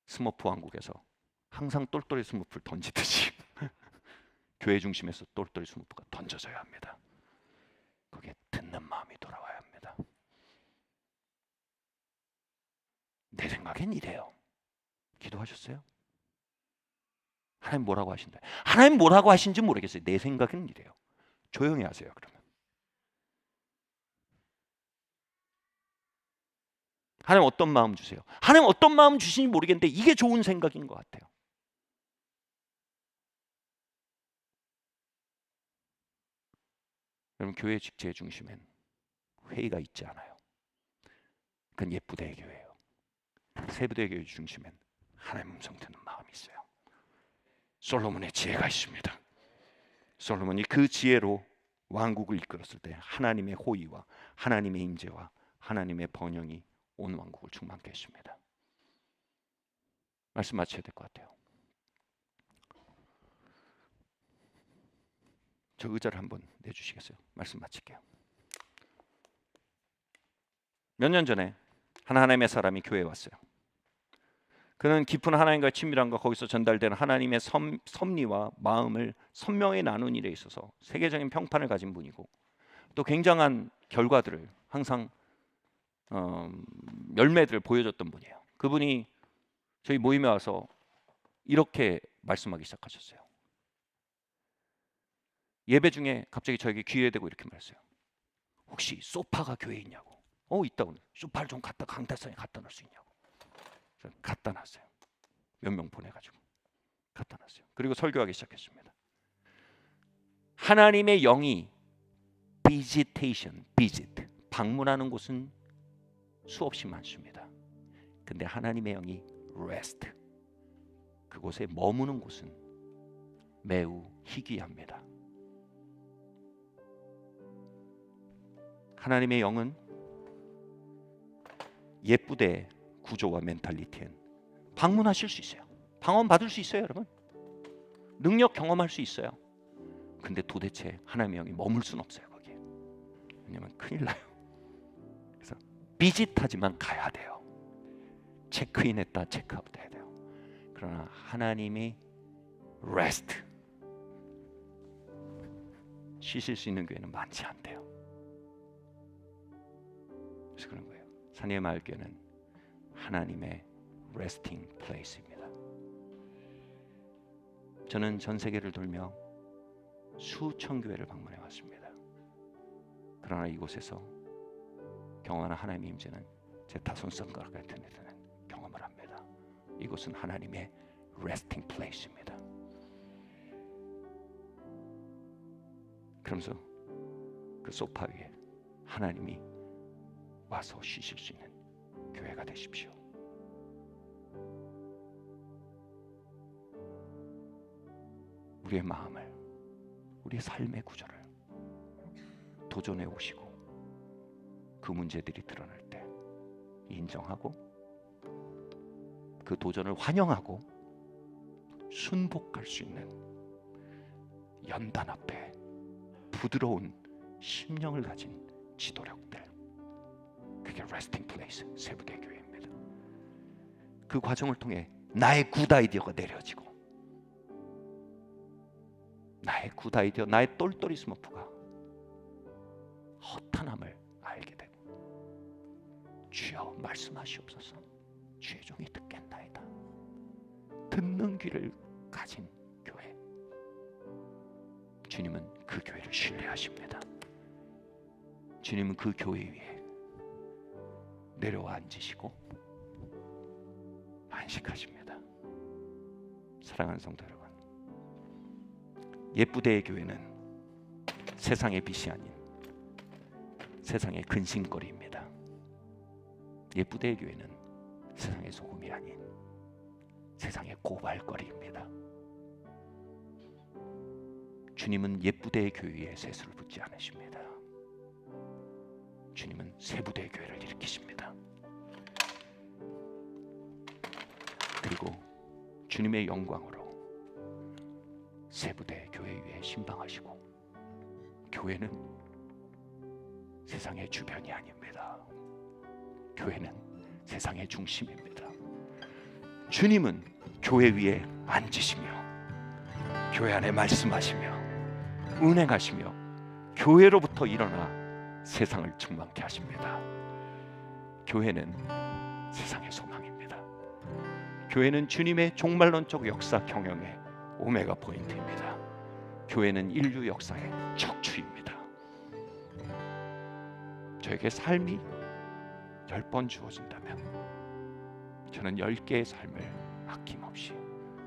스머프 왕국에서 항상 똘똘이 스머프를 던지듯이 교회 중심에서 똘똘이 스머프가 던져져야 합니다. 거기에 듣는 마음이 돌아와야 합니다. 내 생각엔 이래요. 기도하셨어요? 하나님 뭐라고 하신대? 하나님 뭐라고 하신지 모르겠어요. 내 생각은 이래요. 조용히 하세요. 그러면 하나님 어떤 마음 주세요? 하나님 어떤 마음 주시는지 모르겠는데 이게 좋은 생각인 것 같아요. 여러분, 교회 직제 중심엔 회의가 있지 않아요. 그건 옛부대의 교회예요. 새부대의 교회 중심엔 하나님 음성 듣는 마음이 있어요. 솔로몬의 지혜가 있습니다. 솔로몬이 그 지혜로 왕국을 이끌었을 때 하나님의 호의와 하나님의 임재와 하나님의 번영이 온 왕국을 충만케 했습니다. 말씀 마쳐야 될 것 같아요. 저 의자를 한번 내주시겠어요? 말씀 마칠게요. 몇 년 전에 하나님의 사람이 교회에 왔어요. 그는 깊은 하나님과의 친밀함과 거기서 전달되는 하나님의 섭리와 마음을 선명히 나눈 일에 있어서 세계적인 평판을 가진 분이고 또 굉장한 결과들을 항상 열매들을 보여줬던 분이에요. 그분이 저희 모임에 와서 이렇게 말씀하기 시작하셨어요. 예배 중에 갑자기 저에게 귀에 대고 이렇게 말했어요. 혹시 소파가 교회에 있냐고. 있다고. 소파를 좀 강타선에 갖다 놓을 수 있냐고. 갖다 놨어요. 몇 명 보내가지고 갖다 놨어요. 그리고 설교하기 시작했습니다. 하나님의 영이 visitation, visit, 방문하는 곳은 수없이 많습니다. 근데 하나님의 영이 rest, 그곳에 머무는 곳은 매우 희귀합니다. 하나님의 영은 옛부대의 구조와 멘탈리티엔 방문하실 수 있어요. 방언 받을 수 있어요, 여러분. 능력 경험할 수 있어요. 근데 도대체 하나님의 영이 머물 수는 없어요, 거기에. 왜냐면 큰일 나요. 그래서 비짓하지만 가야 돼요. 체크인했다 체크아웃 해야 돼요. 그러나 하나님이 레스트, 쉬실 수 있는 교회는 많지 않대요. 그래서 그런 거예요. 산의 마을교회는 하나님의 레스팅 플레이스입니다. 저는 전 세계를 돌며 수천 교회를 방문해 왔습니다. 그러나 이곳에서 경험하는 하나님의 임재는 제 다섯 손가락 같은 데는 경험을 합니다. 이곳은 하나님의 레스팅 플레이스입니다. 그러면서 그 소파 위에 하나님이 와서 쉬실 수 있는 교회가 되십시오. 우리의 마음을, 우리의 삶의 구조를 도전해 오시고 그 문제들이 드러날 때 인정하고 그 도전을 환영하고 순복할 수 있는 연단 앞에 부드러운 심령을 가진 지도력들, 그게 레스팅 플레이스 세부대 교회입니다. 그 과정을 통해 나의 굿 아이디어가 내려지고 나의 굿 아이디어, 나의 똘똘이 스머프가 허탄함을 알게 되고 주여 말씀하시옵소서, 주의 종이 듣겠나이다. 듣는 귀를 가진 교회, 주님은 그 교회를 신뢰하십니다. 주님은 그 교회 위에 내려와 앉으시고 안식하십니다. 사랑하는 성도 여러분, 옛부대의 교회는 세상의 빛이 아닌 세상의 근심거리입니다. 옛부대의 교회는 세상의 소금이 아닌 세상의 고발거리입니다. 주님은 옛부대의 교회 위에 세수를 붓지 않으십니다. 주님은 세부대의 교회를 일으키십니다. 그리고 주님의 영광으로 세부대 교회 위에 신방하시고 교회는 세상의 주변이 아닙니다. 교회는 세상의 중심입니다. 주님은 교회 위에 앉으시며 교회 안에 말씀하시며 운행하시며 교회로부터 일어나 세상을 충만케 하십니다. 교회는 세상의 소망입니다. 교회는 주님의 종말론적 역사 경영의 오메가 포인트입니다. 교회는 인류 역사의 척추입니다. 저에게 삶이 10번 주어진다면 저는 10개의 삶을 아낌없이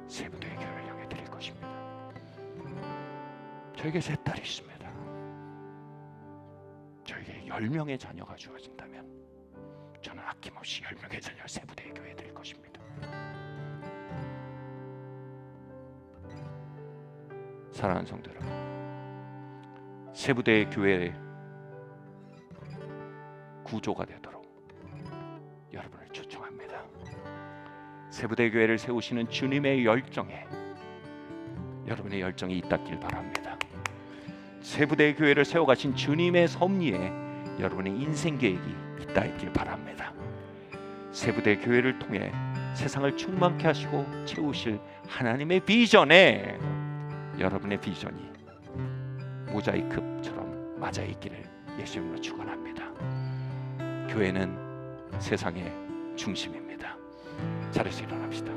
세부대의 교회를 향해 드릴 것입니다. 저에게 3딸이 있습니다. 저에게 10명의 자녀가 주어진다면 저는 아낌없이 10명의 자녀를 세부대의 교회에 드릴 것입니다. 사랑하는 성도 여러분, 세부대의 교회의 구조가 되도록 여러분을 초청합니다. 세부대 교회를 세우시는 주님의 열정에 여러분의 열정이 있다길 바랍니다. 세부대 교회를 세워가신 주님의 섭리에 여러분의 인생 계획이 있다 있길 바랍니다. 세부대 교회를 통해 세상을 충만케 하시고 채우실 하나님의 비전에 여러분의 비전이 모자이크처럼 맞아 있기를 예수님으로 축원합니다. 교회는 세상의 중심입니다. 자리에서 일어납시다.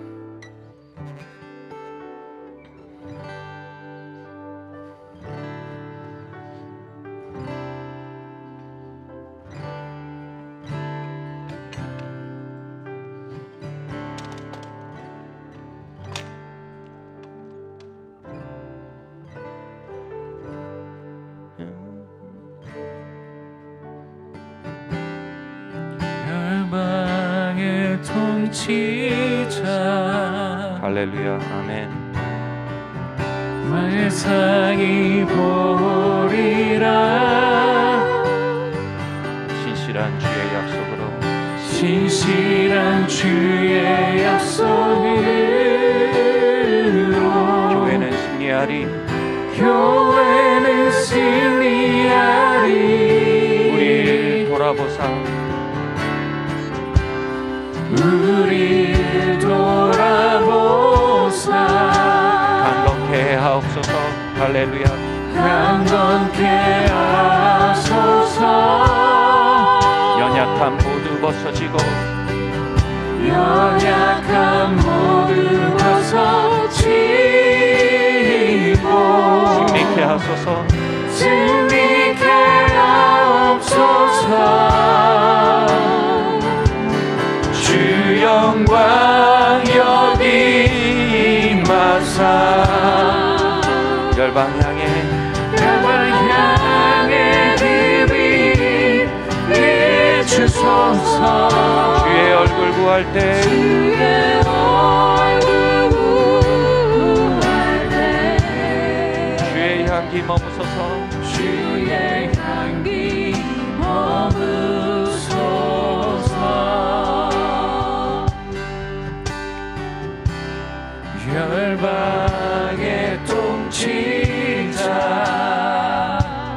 통치자 할렐루야 아멘. 세상이 보리라 신실한 주의 약속으로 신실한 주의 약속으로 교회는 승리하리. 교회는 승리하리. 우리를 돌아보사 우리를 돌아보사 강건케 하옵소서. 할렐루야. 강건케 하소서. 연약함 모두 벗어지고 연약함 모두 벗어지고 승리케 하소서. 승리케 하옵소서. 주 영광 여기 임하사 열방 향해 빛 비추소서. 주의 얼굴 구할 때 주의 얼굴 구할 때 주의 향기 머무소서. 주의 향기 머무소서. 열방의 통치자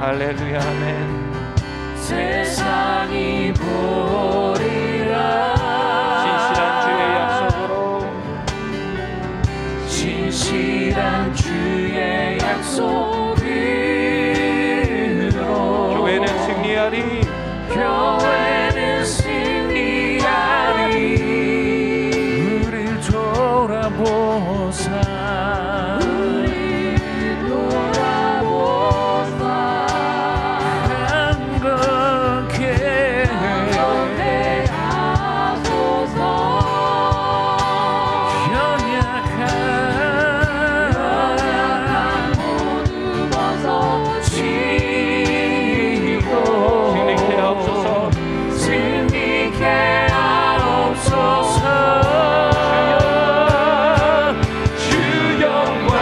할렐루야 아멘. 세상이 보리라 신실한 주의 약속으로 신실한 주의 약속으로 교회는 승리하리. 교회는 승리하리. 우리를 돌아보사 우리를 돌아보사 강건케 하소서. 연약한 모두 벗어지고 승리케 하옵소서. 승리케 하옵소서. 주 영광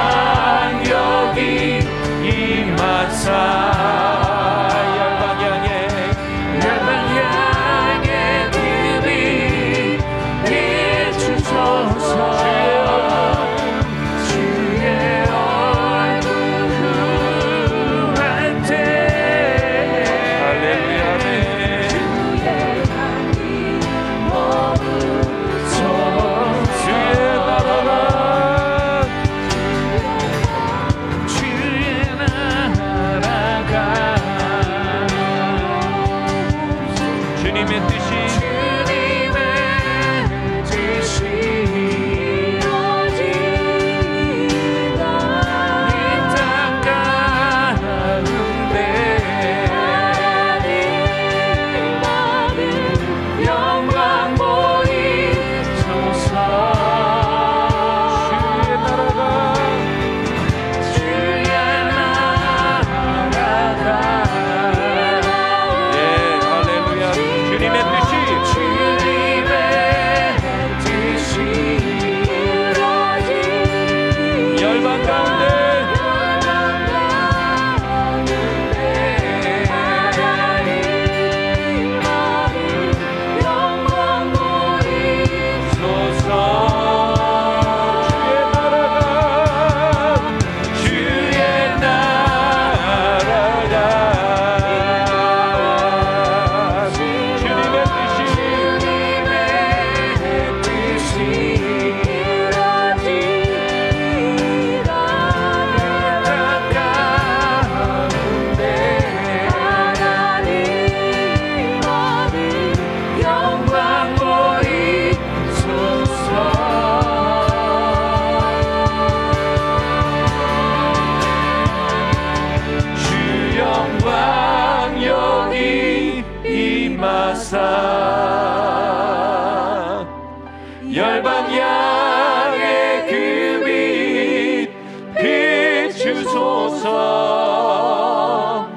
주옵소서.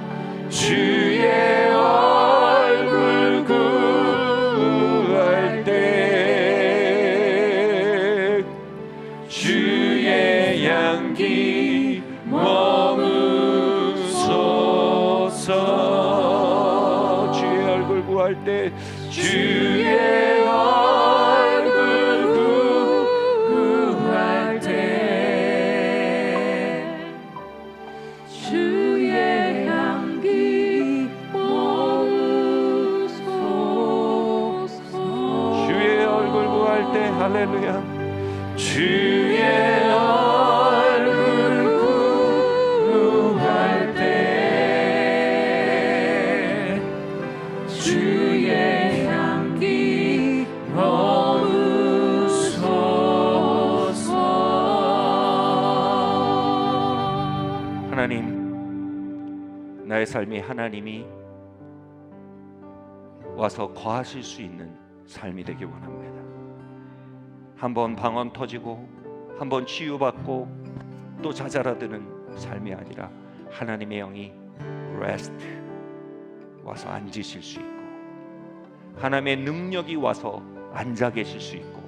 주의 얼굴 구할 때 주의 향기 머무소서. 주의 얼굴 구할 때 주의 얼굴 구할 때 주의 향기 머무소서. 주의 얼굴 구할 때 할렐루야. 주의 얼굴 구할 때 주의 향기 머무소서. 하나님, 나의 삶이 하나님이 와서 거하실 수 있는 삶이 되길 원합니다. 한번 방언 터지고 한번 치유받고 또 자잘아드는 삶이 아니라 하나님의 영이 레스트 와서 앉으실 수 있고, 하나님의 능력이 와서 앉아 계실 수 있고,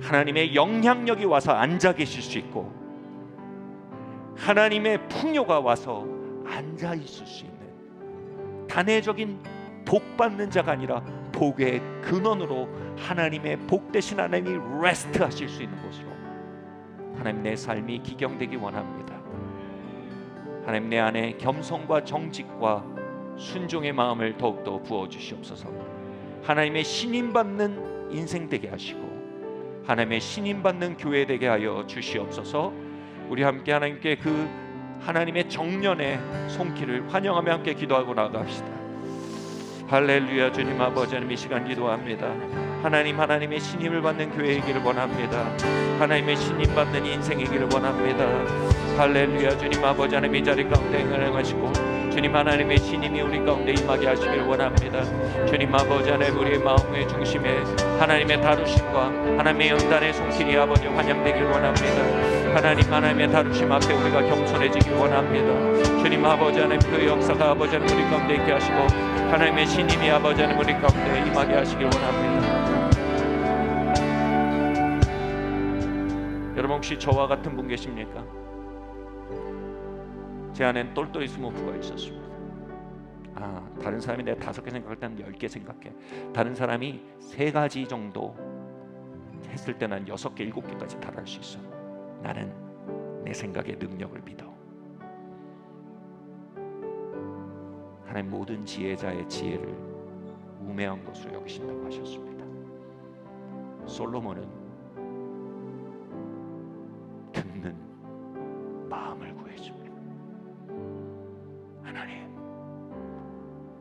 하나님의 영향력이 와서 앉아 계실 수 있고, 하나님의 풍요가 와서 앉아 있을 수 있는 단회적인 복받는 자가 아니라 복의 근원으로 하나님의 복 대신 하나님이 레스트 하실 수 있는 곳으로 하나님 내 삶이 기경되기 원합니다. 하나님 내 안에 겸손과 정직과 순종의 마음을 더욱더 부어주시옵소서. 하나님의 신임받는 인생 되게 하시고 하나님의 신임받는 교회 되게 하여 주시옵소서. 우리 함께 하나님께 그 하나님의 정년의 손길을 환영하며 함께 기도하고 나갑시다. 할렐루야. 주님 아버지 하나님, 이 시간 기도합니다. 하나님, 하나님의 신임을 받는 교회이기를 원합니다. 하나님의 신임 받는 인생이기를 원합니다. 할렐루야. 주님 아버지 하나님, 이 자리 가운데 행하시고 주님 하나님의 신임이 우리 가운데 임하게 하시기를 원합니다. 주님 아버지 하나님, 우리의 마음의 중심에 하나님의 다루심과 하나님의 연단의 손길이 아버지 환영되기를 원합니다. 하나님, 하나님의 다루심 앞에 우리가 겸손해지기를 원합니다. 주님 아버지 하나님, 그 역사가 아버지 하나님 우리 가운데 있게 하시고 하나님의 신임이 아버지 하나님 우리 가운데 임하게 하시길 원합니다. 여러분, 혹시 저와 같은 분 계십니까? 제 안엔 똘똘이 스머프가 있었습니다. 다른 사람이 내가 5개 생각할 때는 10개 생각해. 다른 사람이 3가지 정도 했을 때는 6개, 7개까지 달할 수 있어. 나는 내 생각의 능력을 믿어. 하나님 모든 지혜자의 지혜를 우매한 것으로 여기신다고 하셨습니다. 솔로몬은 듣는 마음을 구해줍니다. 하나님,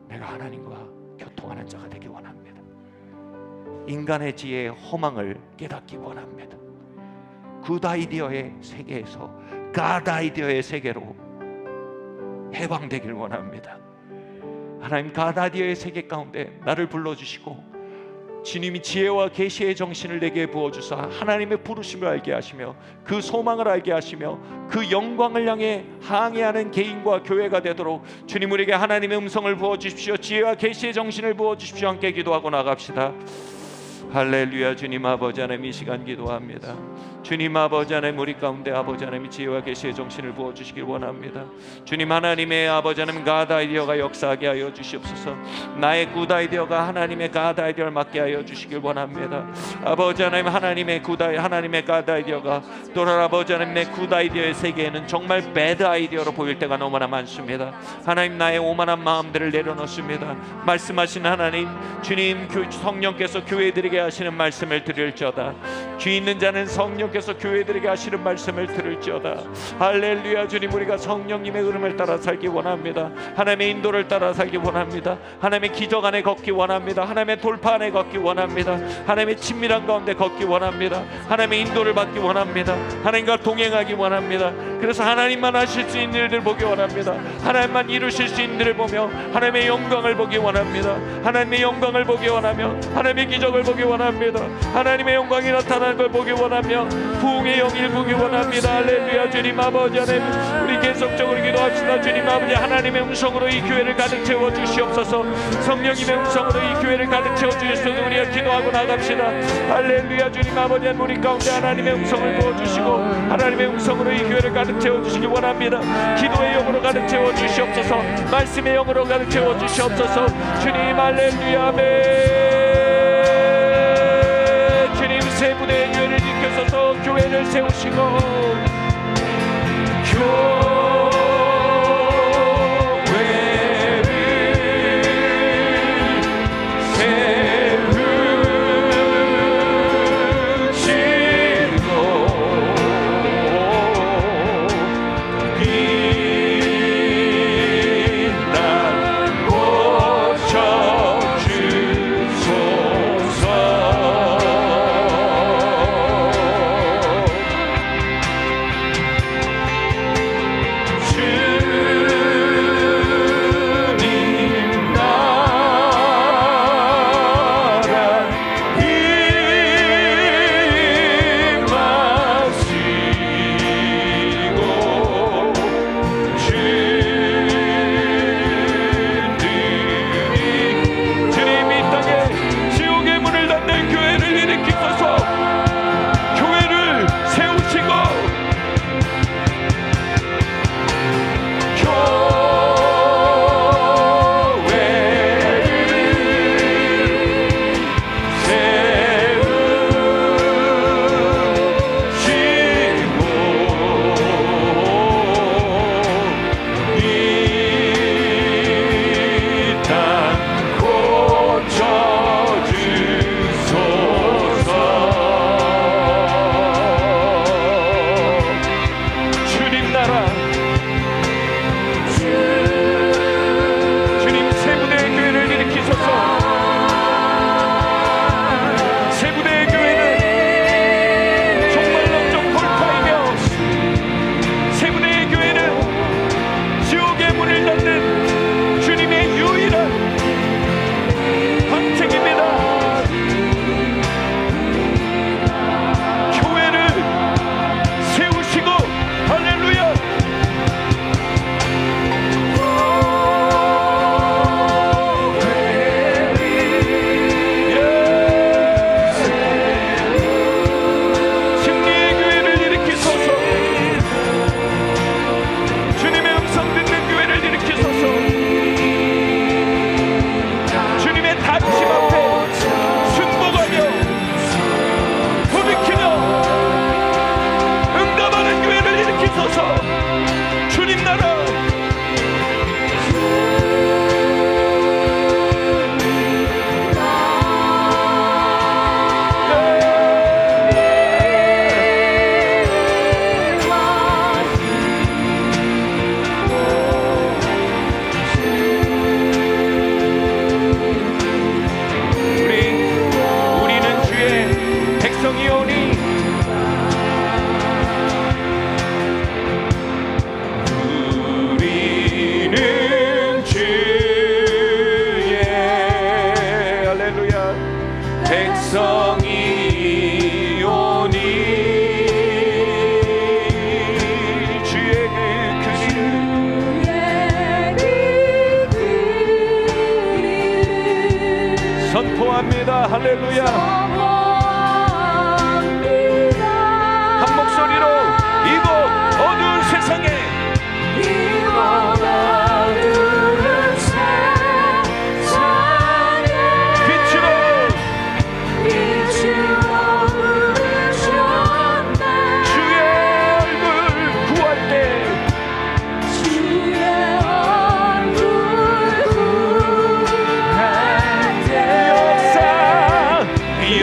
내가 하나님과 교통하는 자가 되기 원합니다. 인간의 지혜의 허망을 깨닫기 원합니다. 굿 아이디어의 세계에서 갓 아이디어의 세계로 해방되길 원합니다. 하나님, 갓 아이디어의 세계 가운데 나를 불러주시고 주님이 지혜와 계시의 정신을 내게 부어주사 하나님의 부르심을 알게 하시며 그 소망을 알게 하시며 그 영광을 향해 항해하는 개인과 교회가 되도록 주님 우리에게 하나님의 음성을 부어주십시오. 지혜와 계시의 정신을 부어주십시오. 함께 기도하고 나갑시다. 할렐루야. 주님 아버지 하나님, 이 시간 기도합니다. 주님 아버지 하나님, 우리 가운데 아버지 하나님 지혜와 계시의 정신을 부어주시길 원합니다. 주님 하나님의 아버지 하나님 갓 아이디어가 역사하게 하여 주시옵소서. 나의 굿 아이디어가 하나님의 갓 아이디어를 맡게 하여 주시길 원합니다. 아버지 하나님, 하나님의 갓 아이디어가 또한 아버지 하나님의 굿 아이디어의 세계에는 정말 배드 아이디어로 보일 때가 너무나 많습니다. 하나님, 나의 오만한 마음들을 내려놓습니다. 말씀하신 하나님, 주님 성령께서 교회들에게 하시는 말씀을 들을지어다. 귀 있는 자는 성령께서 교회들에게 하시는 말씀을 들을지어다. 할렐루야. 주님, 우리가 성령님의 흐름을 따라 살기 원합니다. 하나님의 인도를 따라 살기 원합니다. 하나님의 기적 안에 걷기 원합니다. 하나님의 돌파 안에 걷기 원합니다. 하나님의 친밀한 가운데 걷기 원합니다. 하나님의 인도를 받기 원합니다. 하나님과 동행하기 원합니다. 그래서 하나님만 하실 수 있는 일들 보기 원합니다. 하나님만 이루실 수 있는 일을 보며 하나님의 영광을 보기 원합니다. 하나님의 영광을 보기 원하며 하나님의 기적을 보기 원합니다. 하나님의 영광이 나타나는 걸 보기 원하며 부흥의 영일 보기 원합니다. 할렐루야. 주님 아버지 하나님, 우리 계속적으로 기도합시다. 주님 아버지, 하나님의 음성으로 이 교회를 가득 채워 주시옵소서. 성령님의 음성으로 이 교회를 가득 채워 주시옵소서. 우리가 기도하고 나갑시다. 할렐루야. 주님 아버지, 우리 가운데 하나님의 음성을 부어주시고 하나님의 음성으로 이 교회를 가득 채워주시기 원합니다. 기도의 영으로 가득 채워 주시옵소서. 말씀의 영으로 가득 채워 주시옵소서. 주님 할렐루야. 아멘. 주님 세 분의 교회를 일으켜서서 교회를 세우시고 선포합니다. 할렐루야. 한 목소리로 이곳 어두운 세상에 빛으로 주의 얼굴 구할 때 역사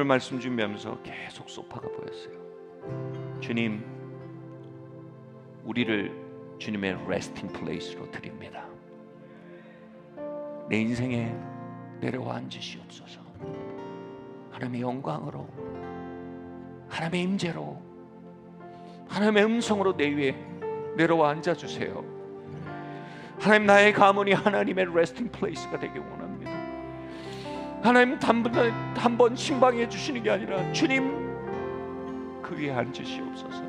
말씀 준비하면서 계속 소파가 보였어요. 주님, 우리를 주님의 레스팅 플레이스로 드립니다. 내 인생에 내려와 앉으시옵소서. 하나님의 영광으로, 하나님의 임재로, 하나님의 음성으로 내 위에 내려와 앉아주세요. 하나님, 나의 가문이 하나님의 레스팅 플레이스가 되길 원합니다. 하나님, 한 번 신방해 주시는 게 아니라 주님 그 위에 앉으시옵소서.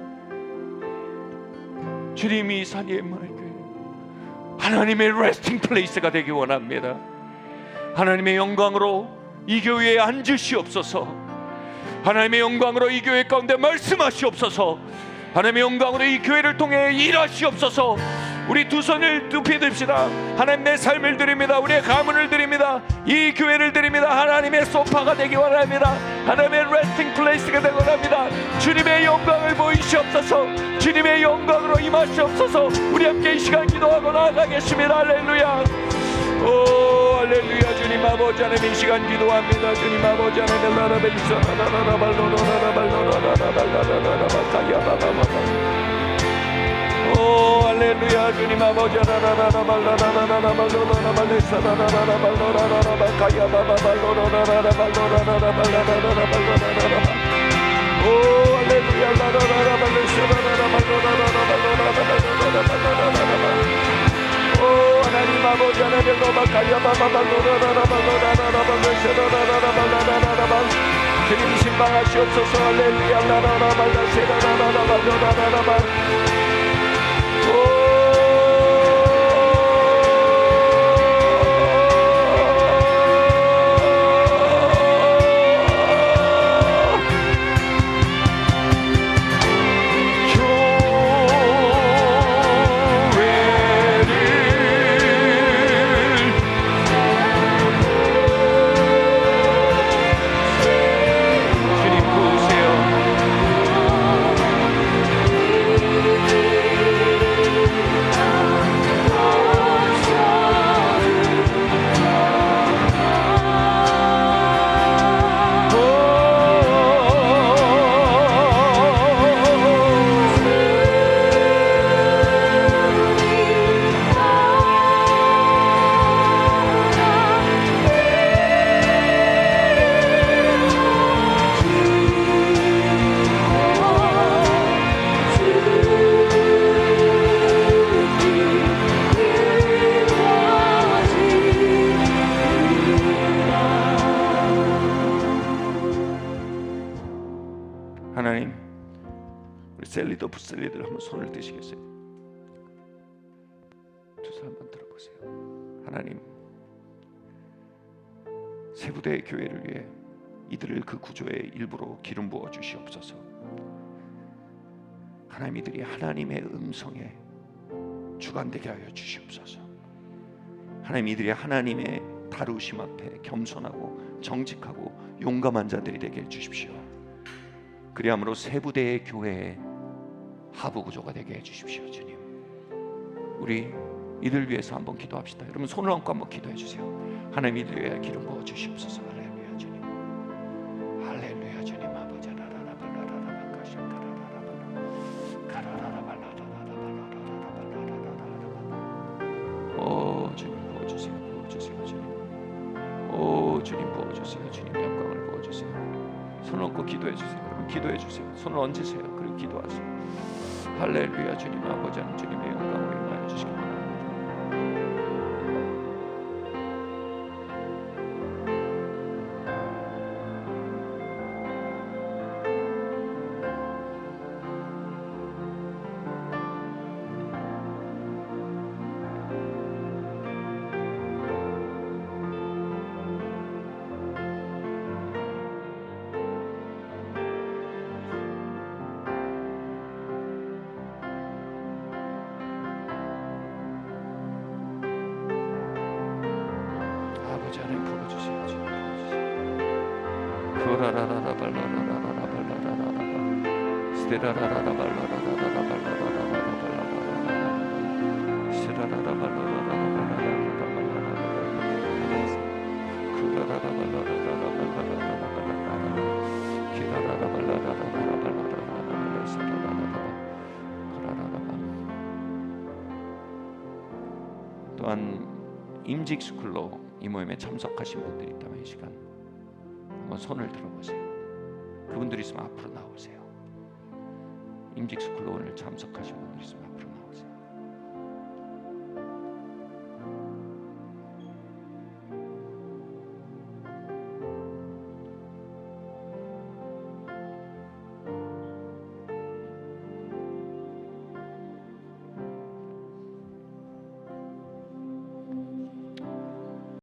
주님이 이산의 교회 하나님의 레스팅 플레이스가 되길 원합니다. 하나님의 영광으로 이 교회에 앉으시옵소서. 하나님의 영광으로 이 교회 가운데 말씀하시옵소서. 하나님의 영광으로 이 교회를 통해 일하시옵소서. 우리 두 손을 높이 듭시다. 하나님, 내 삶을 드립니다. 우리의 가문을 드립니다. 이 교회를 드립니다. 하나님의 소파가 되기 원합니다. 하나님의 레스팅 플레이스가 되기 원합니다. 주님의 영광을 보이시옵소서. 주님의 영광으로 임하시옵소서. 우리 함께 이 시간 기도하고 나아가겠습니다. 할렐루야. 오 할렐루야. 주님 아버지 하나님, 이 시간 기도합니다. 주님 아버지 하나님, 오 할렐루야. 주님 아버지 오 할렐루야. 오 하나님 아버지 하나님, 주님 신방하시옵소서. 할렐루야. 하나님, 우리 셀리더 부셀리들 한번 손을 드시겠어요? 두 손 한번 들어보세요. 하나님, 세부대의 교회를 위해 이들을 그 구조의 일부로 기름 부어 주시옵소서. 하나님, 이들이 하나님의 음성에 주관되게 하여 주시옵소서. 하나님, 이들이 하나님의 다루심 앞에 겸손하고 정직하고 용감한 자들이 되게 해주십시오. 그리함으로 세부대의 교회의 하부 구조가 되게 해주십시오. 주님, 우리 이들 위해서 한번 기도합시다. 여러분 손을 얹고 한번 기도해 주세요. 하나님, 이들 위해 기름 부어 주시옵소서. 할렐루야 주님. 할렐루야 주님. 아버지 오 주님 부어주세요. 부어주세요 주님. 오 주님 부어주세요. 주님 영광을 부어주세요. 손을 얹고 기도해 주세요. 여러분 기도해 주세요. 손을 얹으세요. 그리고 기도하세요. 할렐루야 주님. 아버지 하나님, 주님의 영광을 임하여 주시기 바랍니다. 아버지 하나님 부어주세요. 주님 부어주세요. 그라라라라 발라라라라 발라라라라 스테라라라라 발라라라라 발라라라라 발라라라라 스테라라라 발라라라라 발라라라라 발라라라라 그라라라 발라라라라 발라라라라 발라라라라 또한 임직스쿨로 이 모임에 참석하신 분들이 있다면 이 시간 한번 손을 들어보세요. 그분들이 있으면 앞으로 나오세요. 임직스쿨로 오늘 참석하신